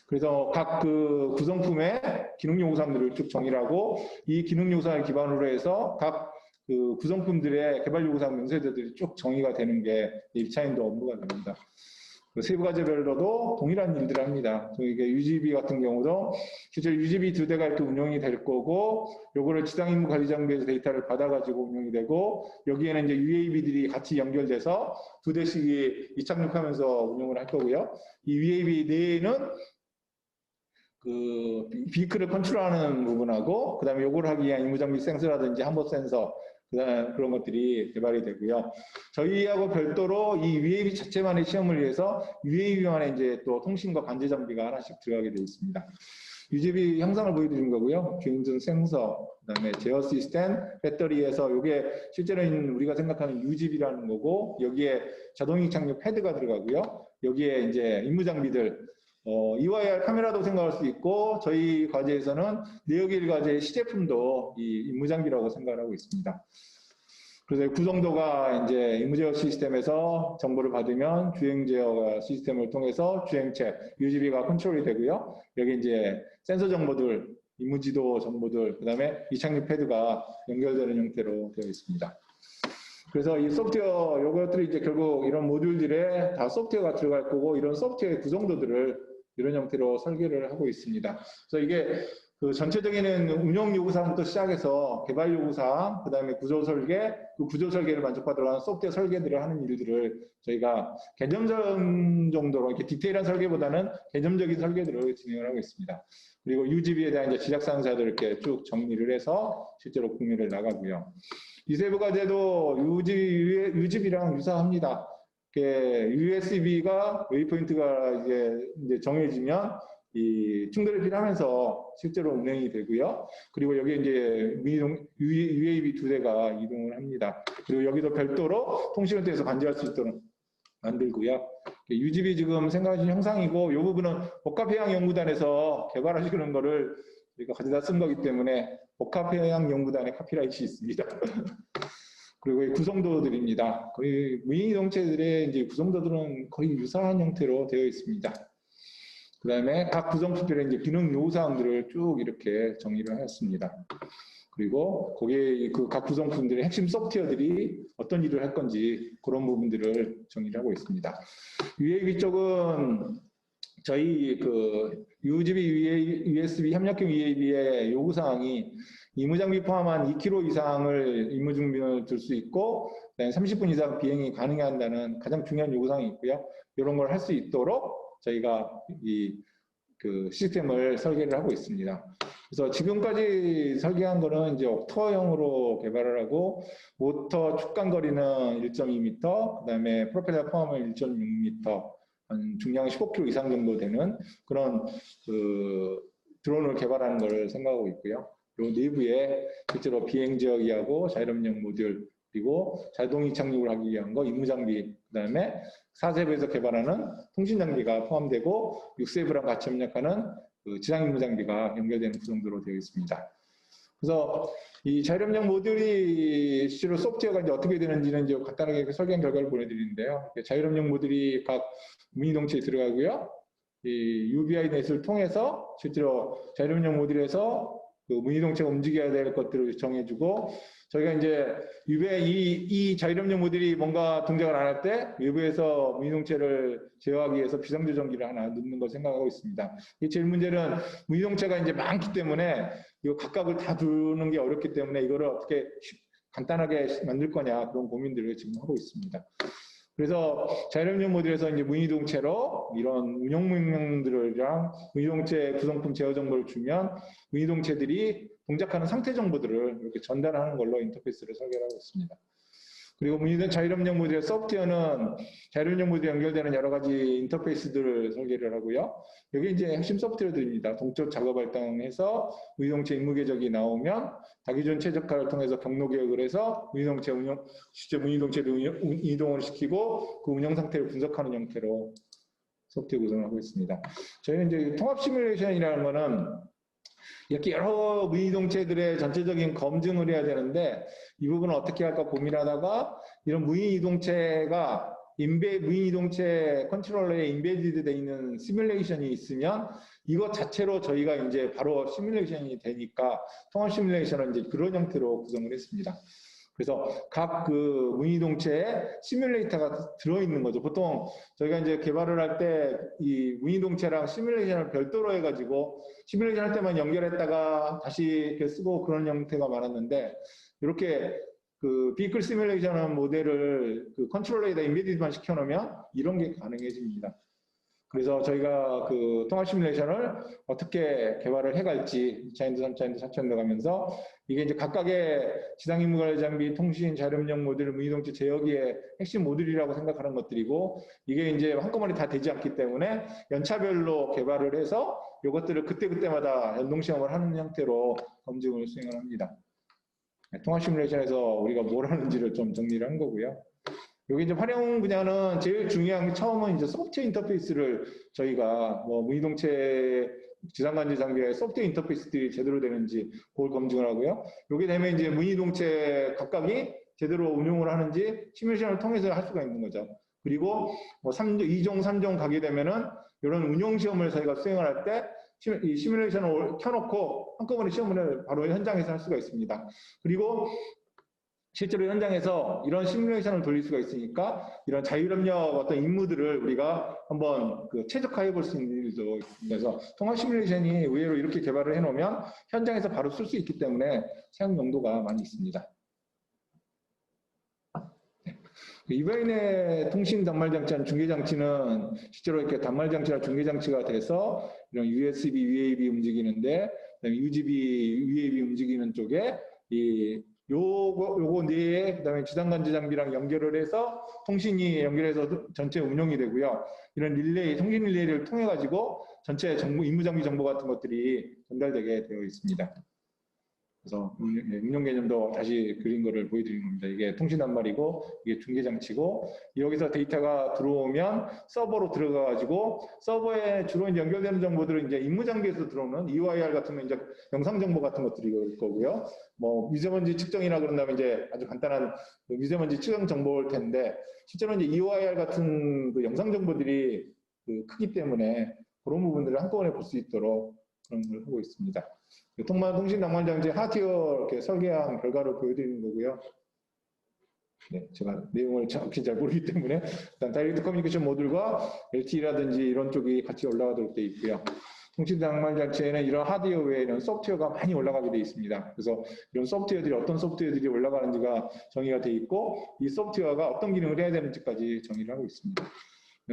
그래서 각 그 구성품의 기능 요구사항들을 쭉 정의를 하고, 이 기능 요구사항을 기반으로 해서 각 그 구성품들의 개발 요구사항 명세서들이 쭉 정의가 되는 게 입차인도 업무가 됩니다. 세부 과제별로도 동일한 일들을 합니다. 이게 UGB 같은 경우도 실제 UGB 2대가 이렇게 운영이 될 거고, 요거를 지상 임무 관리 장비에서 데이터를 받아가지고 운영이 되고, 여기에는 이제 UAV들이 같이 연결돼서 2대씩이 이착륙하면서 운영을 할 거고요. 이 UAV 내에는 그 비클을 컨트롤하는 부분하고, 그다음에 요거를 하기 위한 임무장비 센서라든지 한보 센서, 그런 것들이 개발이 되고요. 저희하고 별도로 이 UAV 자체만의 시험을 위해서 UAV만의 이제 또 통신과 관제 장비가 하나씩 들어가게 되어 있습니다. UGB 형상을 보여드린 거고요. 주행전 센서, 그다음에 제어 시스템, 배터리에서 이게 실제로는 우리가 생각하는 UGB라는 거고, 여기에 자동이익 착륙 패드가 들어가고요. 여기에 이제 임무 장비들, EYR 카메라도 생각할 수 있고, 저희 과제에서는 내역일 과제의 시제품도 이 임무장비라고 생각을 하고 있습니다. 그래서 구성도가 이제 임무 제어 시스템에서 정보를 받으면 주행 제어 시스템을 통해서 주행체, UGB가 컨트롤이 되고요. 여기 이제 센서 정보들, 임무 지도 정보들, 그 다음에 이착륙 패드가 연결되는 형태로 되어 있습니다. 그래서 이 소프트웨어, 요것들이 이제 결국 이런 모듈들에 다 소프트웨어가 들어갈 거고, 이런 소프트웨어의 구성도들을 이런 형태로 설계를 하고 있습니다. 그래서 이게 그 전체적인 운영 요구사항부터 시작해서 개발 요구사항, 그 다음에 구조 설계, 그 구조 설계를 만족하도록 하는 소프트웨어 설계들을 하는 일들을 저희가 개념적 정도로 이렇게 디테일한 설계보다는 개념적인 설계들을 진행을 하고 있습니다. 그리고 UGB에 대한 이제 지적사항자들 이렇게 쭉 정리를 해서 실제로 공유를 나가고요. 이 세부 과제도 UGB랑 유사합니다. USB가 웨이포인트가 이제 정해지면 이 충돌이 필요하면서 실제로 운행이 되고요. 그리고 여기 이제 UAV 2대가 이동을 합니다. 그리고 여기도 별도로 통신원대에서 관제할 수 있도록 만들고요. UGB 지금 생각하신 형상이고, 이 부분은 복합해양연구단에서 개발하시는 거를 저희가 가져다 쓴 거기 때문에 복합해양연구단의 카피라이트이 있습니다. 그리고 이 구성도들입니다. 거의 무인이동체들의 이제 구성도들은 거의 유사한 형태로 되어 있습니다. 그 다음에 각 구성품들의 이제 기능 요구사항들을 쭉 이렇게 정리를 하였습니다. 그리고 거기에 그 각 구성품들의 핵심 소프트웨어들이 어떤 일을 할 건지 그런 부분들을 정리를 하고 있습니다. UAV 쪽은 저희 그 UGB, USB 협력형 UAV의 요구사항이 임무장비 포함한 2kg 이상을 임무중비를 들 수 있고, 30분 이상 비행이 가능해야 한다는 가장 중요한 요구사항이 있고요. 이런 걸 할 수 있도록 저희가 이 그 시스템을 설계를 하고 있습니다. 그래서 지금까지 설계한 거는 이제 옥터형으로 개발을 하고, 모터 축간거리는 1.2m, 그다음에 프로펠러 포함은 1.6m, 중량 15kg 이상 정도 되는 그런 그 드론을 개발하는 걸 생각하고 있고요. 그리고 내부에 실제로 비행 지역이하고 자율협력 모듈, 그리고 자동이 착륙을 하기 위한 거, 임무장비, 그 다음에 4세부에서 개발하는 통신장비가 포함되고 6세부랑 같이 협력하는 그 지상 임무장비가 연결되는 구성도로 되어 있습니다. 그래서 이 자율협력 모듈이 실제로 소프트웨어가 이제 어떻게 되는지는 이제 간단하게 설계한 결과를 보내드리는데요. 자율협력 모듈이 각 무인동체에 들어가고요. 이 UBI 넷을 통해서 실제로 자율협력 모듈에서 그 무인동체가 움직여야 될 것들을 정해주고, 저희가 이제 이 자율협력 모듈이 뭔가 동작을 안 할 때 외부에서 무인동체를 제어하기 위해서 비상조정기를 하나 넣는 걸 생각하고 있습니다. 이 제일 문제는 무인동체가 이제 많기 때문에 이 각각을 다 두는 게 어렵기 때문에 이거를 어떻게 간단하게 만들 거냐, 그런 고민들을 지금 하고 있습니다. 그래서 자율협력 모듈에서 이제 무인이동체로 이런 운영 명령들이랑 무인이동체 구성품 제어 정보를 주면 무인이동체들이 동작하는 상태 정보들을 이렇게 전달하는 걸로 인터페이스를 설계하고 있습니다. 그리고 자율협력 모듈의 소프트웨어는 자율협력 모듈에 연결되는 여러 가지 인터페이스들을 설계를 하고요. 여기 이제 핵심 소프트웨어들입니다. 동적 작업 발동해서 무인동체 임무 궤적이 나오면 다기존 최적화를 통해서 경로 개혁을 해서 실제 무인동체를 이동을 시키고 그 운영 상태를 분석하는 형태로 소프트웨어 구성을 하고 있습니다. 저희는 이제 통합 시뮬레이션이라는 거는 이렇게 여러 무인이동체들의 전체적인 검증을 해야 되는데 이 부분을 어떻게 할까 고민하다가 이런 무인이동체가 무인이동체 컨트롤러에 인베디드 되어 있는 시뮬레이션이 있으면 이것 자체로 저희가 이제 바로 시뮬레이션이 되니까 통합 시뮬레이션을 이제 그런 형태로 구성을 했습니다. 그래서 각 그 무인이동체에 시뮬레이터가 들어있는 거죠. 보통 저희가 이제 개발을 할 때 이 무인이동체랑 시뮬레이션을 별도로 해가지고 시뮬레이션 할 때만 연결했다가 다시 이렇게 쓰고 그런 형태가 많았는데 이렇게 그 비클 시뮬레이션 모델을 그 컨트롤러에다 인베디드만 시켜놓으면 이런 게 가능해집니다. 그래서 저희가 그 통합 시뮬레이션을 어떻게 개발을 해갈지 2차인드, 3차인드, 4차인드 가면서 이게 이제 각각의 지상 임무 관리 장비, 통신, 자율협력 모듈, 무인동체 제어기의 핵심 모듈이라고 생각하는 것들이고 이게 이제 한꺼번에 다 되지 않기 때문에 연차별로 개발을 해서 이것들을 그때그때마다 연동 시험을 하는 형태로 검증을 수행을 합니다. 통합 시뮬레이션에서 우리가 뭘 하는지를 좀 정리를 한 거고요. 여기 이제 활용 분야는 제일 중요한 게 처음은 이제 소프트웨어 인터페이스를 저희가 뭐 무인동체 지상관제 장비의 소프트웨어 인터페이스들이 제대로 되는지 그걸 검증을 하고요. 여기 되면 이제 무인동체 각각이 제대로 운용을 하는지 시뮬레이션을 통해서 할 수가 있는 거죠. 그리고 뭐 2종, 3종 가게 되면은 이런 운용 시험을 저희가 수행을 할 때 이 시뮬레이션을 켜놓고 한꺼번에 시험을 바로 현장에서 할 수가 있습니다. 그리고 실제로 현장에서 이런 시뮬레이션을 돌릴 수가 있으니까 이런 자율협력 어떤 임무들을 우리가 한번 그 최적화해 볼 수 있는 일도 있습니다. 그래서 통합 시뮬레이션이 의외로 이렇게 개발을 해놓으면 현장에서 바로 쓸 수 있기 때문에 사용 용도가 많이 있습니다. 이번에 통신 단말장치와 중계장치는 실제로 이렇게 단말장치나 중계장치가 돼서 이런 USB, UAB 움직이는데 UGB, UAB 움직이는 쪽에 요거 네 그다음에 지상관제 장비랑 연결을 해서 통신이 연결해서 전체 운영이 되고요. 이런 릴레이, 통신 릴레이를 통해 가지고 전체 정보, 임무 장비 정보 같은 것들이 전달되게 되어 있습니다. 그래서 운영 개념도 다시 그린 거를 보여드리는 겁니다. 이게 통신 단말이고 이게 중계 장치고 여기서 데이터가 들어오면 서버로 들어가가지고 서버에 주로 이제 연결되는 정보들은 이제 임무 장비에서 들어오는 EOIR 같은 거 이제 영상 정보 같은 것들이 일 거고요. 뭐 미세먼지 측정이나 그런다면 이제 아주 간단한 미세먼지 측정 정보일 텐데 실제로 이제 EOIR 같은 그 영상 정보들이 그 크기 때문에 그런 부분들을 한꺼번에 볼 수 있도록 그런 걸 하고 있습니다. 통신 단말장치 하드웨어 이렇게 설계한 결과를 보여드리는 거고요. 네, 제가 내용을 정확히 잘 모르기 때문에 일단 다이렉트 커뮤니케이션 모듈과 LTE라든지 이런 쪽이 같이 올라가도록 되어 있고요. 통신 단말장치에는 이런 하드웨어 외에는 소프트웨어가 많이 올라가게 되어 있습니다. 그래서 이런 소프트웨어들이 어떤 소프트웨어들이 올라가는지가 정의가 되어 있고 이 소프트웨어가 어떤 기능을 해야 되는지까지 정의를 하고 있습니다.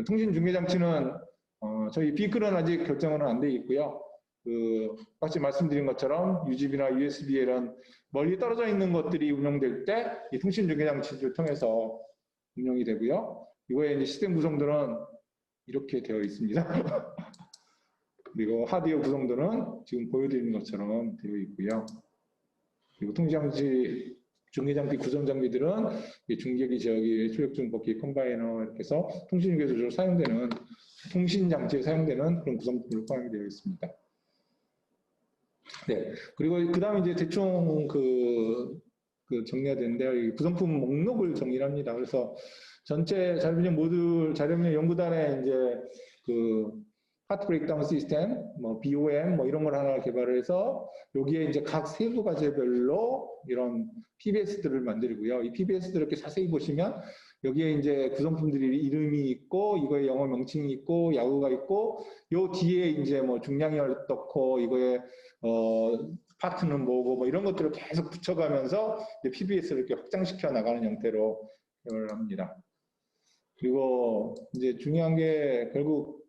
통신 중계 장치는 저희 비클은 아직 결정은 안 되어 있고요. 같이 말씀드린 것처럼 UGB나 USB 이런 멀리 떨어져 있는 것들이 운영될 때 이 통신 중계 장치를 통해서 운영이 되고요. 이거의 이제 시스템 구성들은 이렇게 되어 있습니다. 그리고 하드웨어 구성들은 지금 보여드리는 것처럼 되어 있고요. 그리고 통신 장치 중계 장비 구성 장비들은 중계기, 제어기, 출력 증폭기, 컴바이너 이렇게 해서 통신 중계 조절 사용되는 통신 장치에 사용되는 그런 구성품으로 포함이 되어 있습니다. 네. 그리고 그 다음에 이제 대충 정리가 되는데요. 이 구성품 목록을 정리를 합니다. 그래서 전체 자율운영 모듈, 자율운영 연구단에 이제 파트 브레이크다운 시스템, 뭐 BOM 뭐 이런 걸 하나 개발을 해서 여기에 이제 각 세부 과제별로 이런 PBS들을 만들고요. 이 PBS들을 이렇게 자세히 보시면 여기에 이제 구성품들이 이름이 있고 이거에 영어 명칭이 있고 야구가 있고 요 뒤에 이제 뭐 중량이 어떻고 이거에 파트는 뭐고 뭐 이런 것들을 계속 붙여가면서 PBS를 이렇게 확장시켜 나가는 형태로 개발을 합니다. 그리고 이제 중요한 게 결국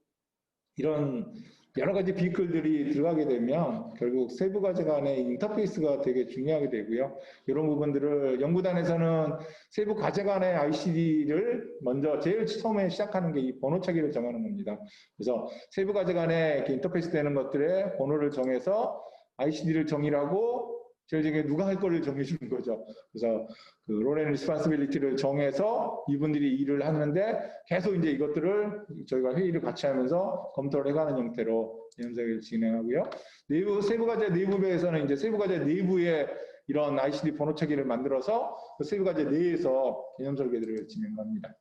이런 여러 가지 비클들이 들어가게 되면 결국 세부 과제 간의 인터페이스가 되게 중요하게 되고요. 이런 부분들을 연구단에서는 세부 과제 간의 ICD를 먼저 제일 처음에 시작하는 게 이 번호 차기를 정하는 겁니다. 그래서 세부 과제 간에 이렇게 인터페이스 되는 것들의 번호를 정해서 ICD를 정의하고 제일 중에 누가 할 거를 정해주는 거죠. 그래서 그 롤 앤 리스폰시빌리티를 정해서 이분들이 일을 하는데 계속 이제 이것들을 저희가 회의를 같이 하면서 검토를 해가는 형태로 연석을 진행하고요. 내부 세부 과제 내부부에서는 이제 세부 과제 내부에 이런 ICD 번호 체계를 만들어서 그 세부 과제 내에서 개념 설계들을 진행합니다.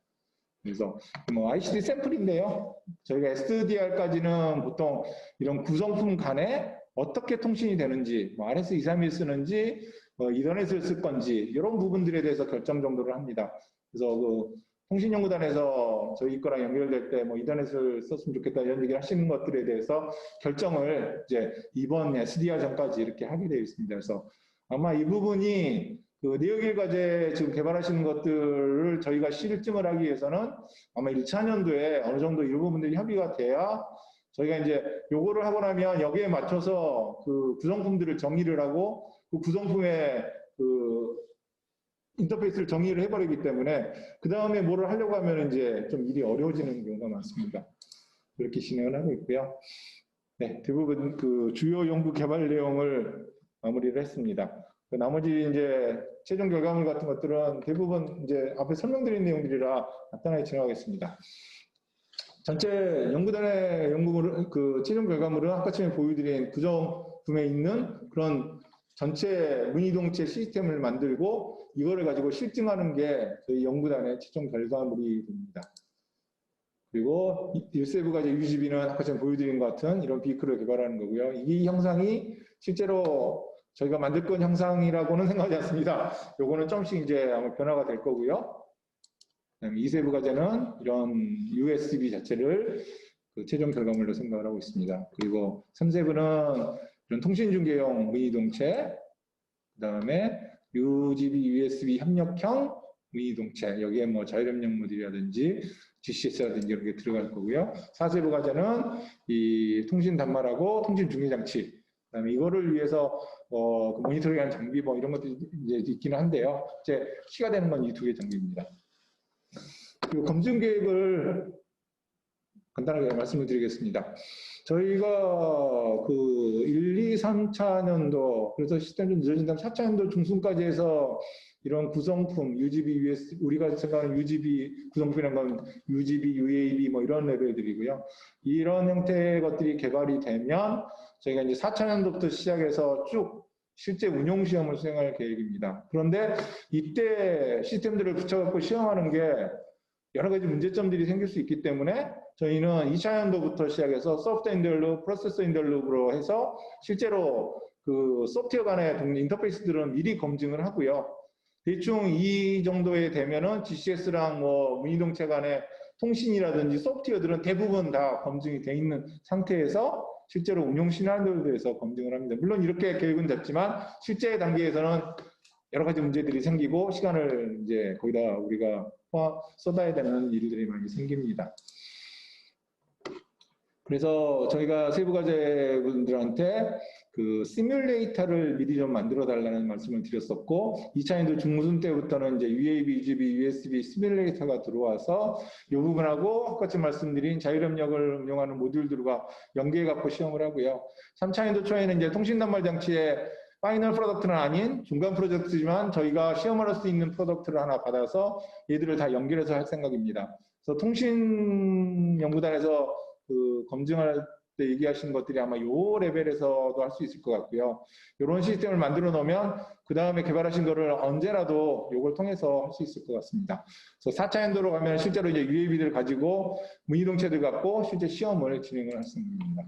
그래서 뭐 ICD 샘플인데요. 저희가 SDR까지는 보통 이런 구성품 간에 어떻게 통신이 되는지, 뭐 RS231 쓰는지, 이더넷을 쓸 건지 이런 부분들에 대해서 결정 정도를 합니다. 그래서 그 통신연구단에서 저희 거랑 연결될 때 뭐 이더넷을 썼으면 좋겠다 이런 얘기를 하시는 것들에 대해서 결정을 이제 이번 SDR 전까지 이렇게 하게 되어 있습니다. 그래서 아마 이 부분이 그 내역일 과제 지금 개발하시는 것들을 저희가 실증을 하기 위해서는 아마 1차년도에 어느 정도 이 부분들이 협의가 돼야 저희가 이제 요거를 하고 나면 여기에 맞춰서 그 구성품들을 정의를 하고 그 구성품의 그 인터페이스를 정의를 해버리기 때문에 그 다음에 뭐를 하려고 하면 이제 좀 일이 어려워지는 경우가 많습니다. 그렇게 진행을 하고 있고요. 네, 대부분 그 주요 연구 개발 내용을 마무리를 했습니다. 그 나머지 이제 최종 결과물 같은 것들은 대부분 이제 앞에 설명드린 내용들이라 간단하게 진행하겠습니다. 전체 연구단의 연구물은 그 최종 결과물은 아까 전에 보여드린 구성품에 있는 그런 전체 문이동체 시스템을 만들고 이거를 가지고 실증하는 게 저희 연구단의 최종 결과물이 됩니다. 그리고 1세부 과제 UGB는 아까 전에 보여드린 것 같은 이런 비크를 개발하는 거고요. 이 형상이 실제로 저희가 만들 건 형상이라고는 생각하지 않습니다. 요거는 조금씩 이제 아마 변화가 될 거고요. 2세부 과제는 이런 USB 자체를 그 최종 결과물로 생각을 하고 있습니다. 그리고 3세부는 이런 통신중계용 문이동체, 그 다음에 UGB, USB 협력형 문이동체, 여기에 뭐 자율협력 모듈이라든지 GCS라든지 이렇게 들어갈 거고요. 4세부 과제는 이 통신 단말하고 통신 중계장치, 그 다음에 이거를 위해서 그 모니터링하는 장비 뭐 이런 것들이 이제 있기는 한데요. 이제 키가 되는 건 이 두 개 장비입니다. 그리고 검증 계획을 간단하게 말씀을 드리겠습니다. 저희가 그 1, 2, 3차년도, 그래서 시스템 좀 늦어진다면 4차년도 중순까지 해서 이런 구성품, UGB, US, 우리가 생각하는 UGB 구성품이라는 건 UGB, UAB 뭐 이런 레벨들이고요. 이런 형태의 것들이 개발이 되면 저희가 이제 4차년도부터 시작해서 쭉 실제 운용 시험을 수행할 계획입니다. 그런데 이때 시스템들을 붙여갖고 시험하는 게 여러 가지 문제점들이 생길 수 있기 때문에 저희는 2차년도부터 시작해서 소프트 인더룹, 프로세서 인더룹으로 해서 실제로 그 소프트웨어 간의 인터페이스들은 미리 검증을 하고요. 대충 이 정도에 되면은 GCS랑 뭐 문이동체 간의 통신이라든지 소프트웨어들은 대부분 다 검증이 돼 있는 상태에서 실제로 운용 시나리오에서 검증을 합니다. 물론 이렇게 계획은 잡지만 실제 단계에서는 여러 가지 문제들이 생기고 시간을 이제 거기다 우리가 쏟아야 되는 일들이 많이 생깁니다. 그래서 저희가 세부과제분들한테 그 시뮬레이터를 미리 좀 만들어 달라는 말씀을 드렸었고 2차년도 중순 때부터는 이제 UAB, UGB, USB 시뮬레이터가 들어와서 이 부분하고 똑같이 말씀드린 자율협력을 운영하는 모듈들과 연계해 갖고 시험을 하고요. 3차년도 초에는 이제 통신단말 장치의 파이널 프로덕트는 아닌 중간 프로젝트지만 저희가 시험을 할 수 있는 프로덕트를 하나 받아서 얘들을 다 연결해서 할 생각입니다. 그래서 통신연구단에서 그 검증할 때 얘기하신 것들이 아마 요 레벨에서도 할 수 있을 것 같고요. 이런 시스템을 만들어 놓으면 그 다음에 개발하신 거를 언제라도 요걸 통해서 할 수 있을 것 같습니다. 그래서 4차 연도로 가면 실제로 이제 UAV들 가지고 문이동체들 갖고 실제 시험을 진행을 할 수 있습니다.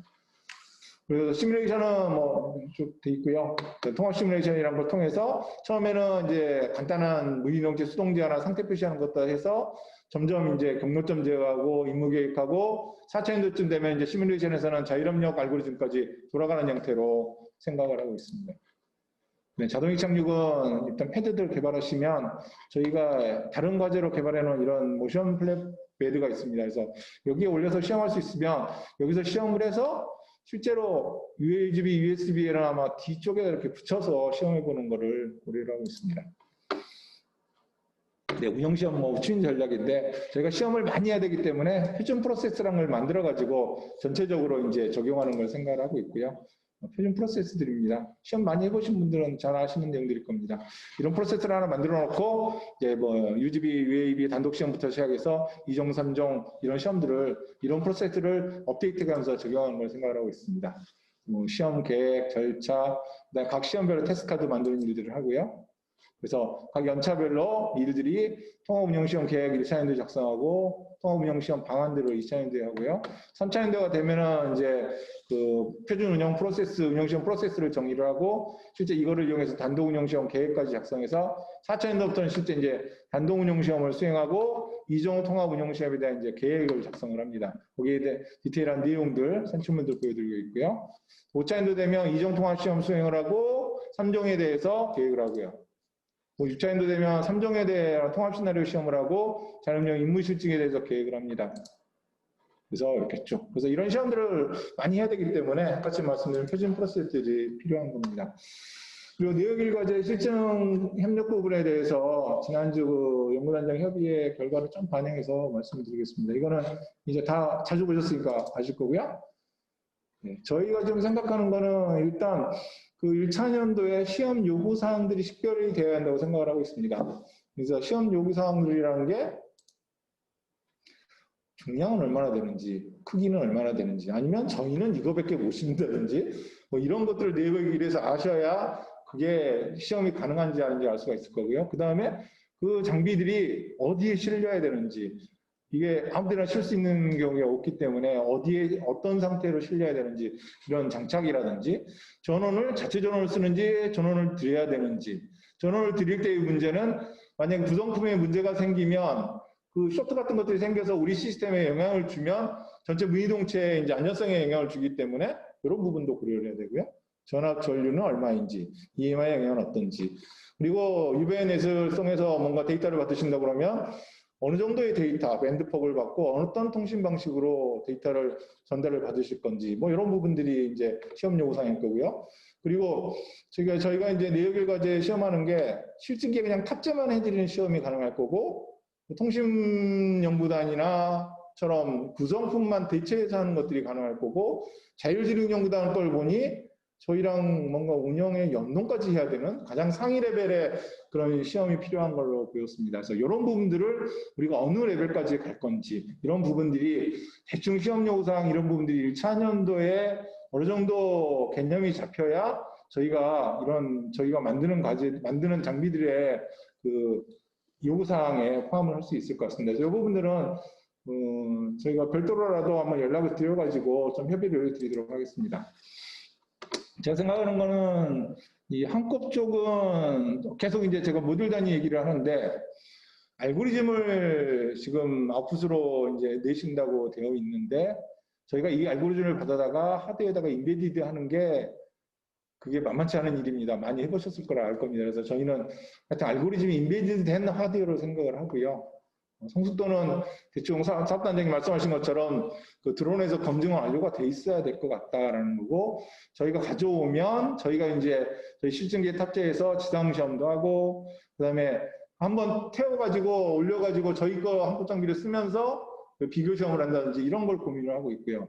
그래서 시뮬레이션은 뭐 쭉 돼 있고요. 통합 시뮬레이션이라는 걸 통해서 처음에는 이제 간단한 문이동체 수동 제어나 상태 표시하는 것도 해서 점점 이제 경로점 제어하고 임무 계획하고 4차년도쯤 되면 이제 시뮬레이션에서는 자율협력 알고리즘까지 돌아가는 형태로 생각을 하고 있습니다. 네, 자동 이착륙은 일단 패드들 개발하시면 저희가 다른 과제로 개발해 놓은 이런 모션 배드가 있습니다. 그래서 여기에 올려서 시험할 수 있으면 여기서 시험을 해서 실제로 USB, USB에는 아마 뒤쪽에 이렇게 붙여서 시험해 보는 거를 고려를 하고 있습니다. 네, 운영시험 뭐 추진 전략인데 저희가 시험을 많이 해야 되기 때문에 표준 프로세스라는 걸 만들어 가지고 전체적으로 이제 적용하는 걸 생각을 하고 있고요. 표준 프로세스들입니다. 시험 많이 해보신 분들은 잘 아시는 내용들일 겁니다. 이런 프로세스를 하나 만들어 놓고 이제 뭐 UGB, UAB 단독 시험부터 시작해서 2종, 3종 이런 시험들을 이런 프로세스를 업데이트하면서 적용하는 걸 생각을 하고 있습니다. 뭐 시험 계획, 절차, 그다음에 각 시험별로 테스트 카드 만드는 일들을 하고요. 그래서 각 연차별로 일들이 통합운영시험 계획 1차년도 작성하고 통합운영시험 방안대로 2차년도에 하고요. 3차년도가 되면은 이제 그 표준 운영 프로세스, 운영시험 프로세스를 정리를 하고 실제 이거를 이용해서 단독 운영시험 계획까지 작성해서 4차년도부터는 실제 이제 단독 운영시험을 수행하고 2종 통합 운영시험에 대한 이제 계획을 작성을 합니다. 거기에 대해 디테일한 내용들, 산출문들 보여드리고 있고요. 5차년도 되면 2종 통합시험 수행을 하고 3종에 대해서 계획을 하고요. 6차년도 되면 3종에 대한 통합시나리오 시험을 하고 자율운영 임무실증에 대해서 계획을 합니다. 그래서 이렇게 쭉. 그래서 이런 시험들을 많이 해야 되기 때문에 아까 말씀드린 표준 프로세스들이 필요한 겁니다. 그리고 내역일과제 실증 협력 부분에 대해서 지난주 그 연구단장 협의회 결과를 좀 반영해서 말씀드리겠습니다. 이거는 이제 다 자주 보셨으니까 아실 거고요. 네, 저희가 지금 생각하는 거는 일단 그 1차년도에 시험 요구사항들이 식별이 되어야 한다고 생각을 하고 있습니다. 그래서 시험 요구사항들이라는 게 중량은 얼마나 되는지, 크기는 얼마나 되는지, 아니면 저희는 이거밖에 못 심는다든지, 뭐 이런 것들을 내역일에서 아셔야 그게 시험이 가능한지 아닌지 알 수가 있을 거고요. 그 다음에 그 장비들이 어디에 실려야 되는지, 이게 아무 데나 실 수 있는 경우가 없기 때문에 어디에 어떤 상태로 실려야 되는지 이런 장착이라든지 전원을 자체 전원을 쓰는지 전원을 드려야 되는지 전원을 드릴 때의 문제는 만약 구성품에 문제가 생기면 그 쇼트 같은 것들이 생겨서 우리 시스템에 영향을 주면 전체 무이동체의 이제 안전성에 영향을 주기 때문에 이런 부분도 고려를 해야 되고요. 전압 전류는 얼마인지 EMI 영향은 어떤지 그리고 UVNet을 통해서 뭔가 데이터를 받으신다 그러면 어느 정도의 데이터, 밴드폭을 받고 어떤 통신 방식으로 데이터를 전달을 받으실 건지 뭐 이런 부분들이 이제 시험 요구사항일 거고요. 그리고 저희가 이제 내역일과제 시험하는 게 실증기에 그냥 탑재만 해드리는 시험이 가능할 거고 통신연구단이나처럼 구성품만 대체해서 하는 것들이 가능할 거고 자율지능연구단 걸 보니 저희랑 뭔가 운영에 연동까지 해야 되는 가장 상위 레벨의 그런 시험이 필요한 걸로 보였습니다. 그래서 이런 부분들을 우리가 어느 레벨까지 갈 건지 이런 부분들이 대충 시험 요구사항 이런 부분들이 1차년도에 어느 정도 개념이 잡혀야 저희가 만드는 장비들의 그 요구사항에 포함을 할 수 있을 것 같습니다. 그래서 이 부분들은 저희가 별도로라도 한번 연락을 드려가지고 좀 협의를 드리도록 하겠습니다. 제가 생각하는 거는 이 한컵 쪽은 계속 이제 제가 모듈 단위 얘기를 하는데 알고리즘을 지금 아웃풋으로 이제 내신다고 되어 있는데 저희가 이 알고리즘을 받아다가 하드에다가 인베디드 하는 게 그게 만만치 않은 일입니다. 많이 해보셨을 거라 알 겁니다. 그래서 저희는 하여튼 알고리즘이 인베디드 된 하드웨어로 생각을 하고요. 성숙도는 대충 사업단장님 말씀하신 것처럼 그 드론에서 검증 완료가 돼 있어야 될 것 같다라는 거고 저희가 가져오면 저희가 이제 저희 실증기에 탑재해서 지상 시험도 하고 그다음에 한번 태워가지고 올려가지고 저희 거 한국 장비를 쓰면서 비교 시험을 한다든지 이런 걸 고민을 하고 있고요.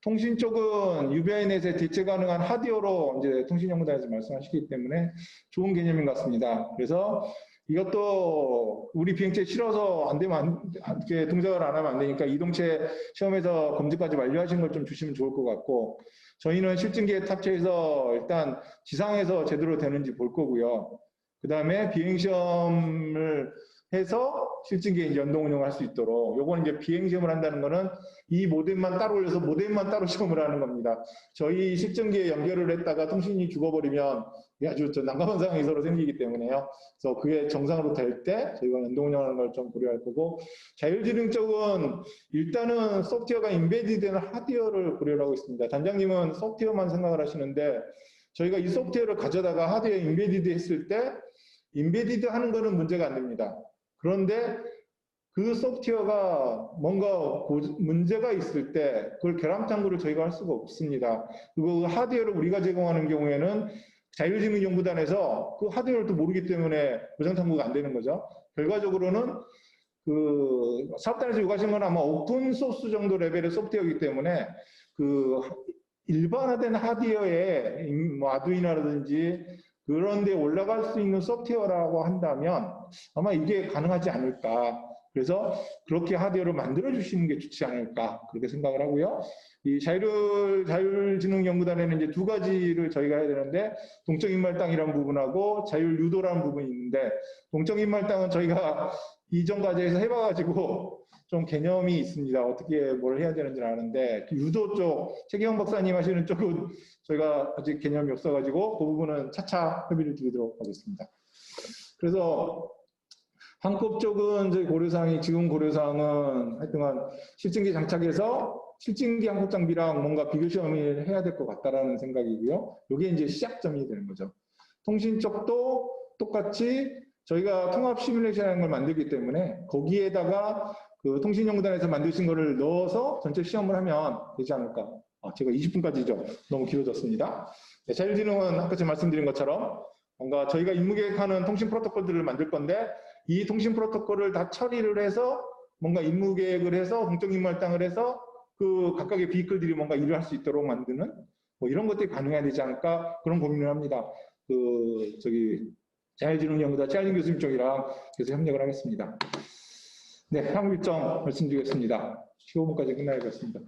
통신 쪽은 UVNet에 대체 가능한 하드웨어로 이제 통신연구단에서 말씀하시기 때문에 좋은 개념인 것 같습니다. 그래서 이것도 우리 비행체에 실어서 안 되면 이렇게 동작을 안 하면 안 되니까 이동체 시험에서 검증까지 완료하신 걸 좀 주시면 좋을 것 같고 저희는 실증기에 탑재해서 일단 지상에서 제대로 되는지 볼 거고요. 그 다음에 비행시험을 해서 실증기에 연동 운영을 할 수 있도록 요건 이제 비행시험을 한다는 거는 이 모뎀만 따로 올려서 모뎀만 따로 시험을 하는 겁니다. 저희 실증기에 연결을 했다가 통신이 죽어버리면 아주 난감한 상황이 서로 생기기 때문에요. 그래서 그게 정상으로 될 때 저희가 연동 운영하는 걸 좀 고려할 거고 자율지능 쪽은 일단은 소프트웨어가 인베디드 되는 하드웨어를 고려를 하고 있습니다. 단장님은 소프트웨어만 생각을 하시는데 저희가 이 소프트웨어를 가져다가 하드웨어 인베디드 했을 때 인베디드 하는 거는 문제가 안 됩니다. 그런데 그 소프트웨어가 뭔가 문제가 있을 때 그걸 결함창구를 저희가 할 수가 없습니다. 그리고 그 하드웨어를 우리가 제공하는 경우에는 자율지능연구단에서 그 하드웨어를 또 모르기 때문에 보장탐구가 안 되는 거죠. 결과적으로는 그 사업단에서 요구하신 건 아마 오픈 소스 정도 레벨의 소프트웨어이기 때문에 그 일반화된 하드웨어에 뭐 아두이노라든지 그런 데 올라갈 수 있는 소프트웨어라고 한다면 아마 이게 가능하지 않을까. 그래서 그렇게 하드웨어를 만들어 주시는 게 좋지 않을까 그렇게 생각을 하고요. 이 자율지능연구단에는 이제 두 가지를 저희가 해야 되는데 동적인말당이라는 부분하고 자율유도라는 부분이 있는데 동적인말당은 저희가 이전 과제에서 해봐가지고 좀 개념이 있습니다. 어떻게 뭘 해야 되는지는 아는데 유도 쪽 최기영 박사님 하시는 쪽은 저희가 아직 개념이 없어가지고 그 부분은 차차 협의를 드리도록 하겠습니다. 그래서 한법 쪽은 저희 고려사항이 지금 고려사항은 하여튼간 실증기 장착해서 실증기 한국 장비랑 뭔가 비교 시험을 해야 될 것 같다라는 생각이고요. 이게 이제 시작점이 되는 거죠. 통신 쪽도 똑같이 저희가 통합 시뮬레이션이라는 걸 만들기 때문에 거기에다가 그 통신연구단에서 만드신 거를 넣어서 전체 시험을 하면 되지 않을까. 제가 20분까지죠. 너무 길어졌습니다. 네, 자율지능은 아까 제가 말씀드린 것처럼 뭔가 저희가 임무계획하는 통신 프로토콜들을 만들 건데 이 통신 프로토콜을 다 처리를 해서 뭔가 임무계획을 해서 공적임무할당을 해서 그 각각의 비클들이 뭔가 일을 할 수 있도록 만드는 뭐 이런 것들이 가능해야 되지 않을까 그런 고민을 합니다. 그 저기 자율지능연구단 최한진 교수님 쪽이랑 계속 협력을 하겠습니다. 네, 향후 일정 말씀드리겠습니다. 15분까지 끝나야겠습니다.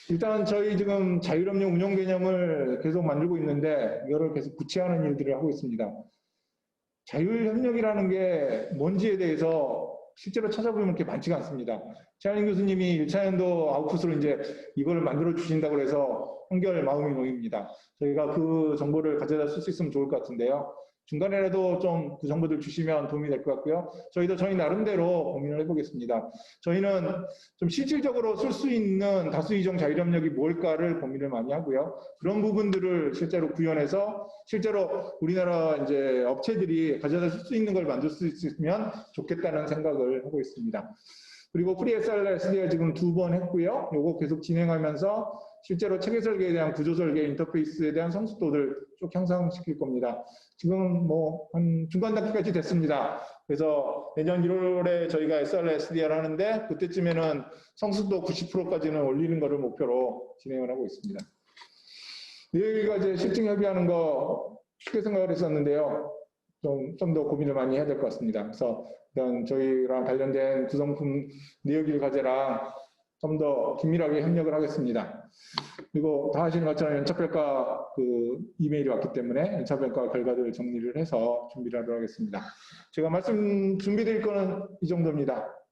일단 저희 지금 자율협력 운영 개념을 계속 만들고 있는데 이거를 계속 구체화하는 일들을 하고 있습니다. 자율협력이라는 게 뭔지에 대해서 실제로 찾아보면 그렇게 많지가 않습니다. 최한진 교수님이 1차년도 아웃풋으로 이제 이걸 만들어 주신다고 해서 한결 마음이 놓입니다. 저희가 그 정보를 가져다 쓸 수 있으면 좋을 것 같은데요. 중간에라도 좀 그 정보들 주시면 도움이 될 것 같고요. 저희도 저희 나름대로 고민을 해보겠습니다. 저희는 좀 실질적으로 쓸 수 있는 다수이종 자율협력이 뭘까를 고민을 많이 하고요. 그런 부분들을 실제로 구현해서 실제로 우리나라 이제 업체들이 가져다 쓸 수 있는 걸 만들 수 있으면 좋겠다는 생각을 하고 있습니다. 그리고 FreeSRSDR 지금 2번 했고요. 요거 계속 진행하면서 실제로 체계 설계에 대한 구조 설계, 인터페이스에 대한 성숙도를 쭉 향상시킬 겁니다. 지금 뭐 한 중간 단계까지 됐습니다. 그래서 내년 1월에 저희가 SRSDR 하는데 그때쯤에는 성숙도 90%까지는 올리는 것을 목표로 진행을 하고 있습니다. 여기가 이제 실증 협의하는 거 쉽게 생각을 했었는데요. 좀 더 고민을 많이 해야 될 것 같습니다. 그래서 일단 저희랑 관련된 구성품 내역일 과제랑 좀 더 긴밀하게 협력을 하겠습니다. 그리고 다 아시는 것처럼 연차평가 그 이메일이 왔기 때문에 연차평가 결과들을 정리를 해서 준비를 하도록 하겠습니다. 제가 말씀 준비드릴 거는 이 정도입니다.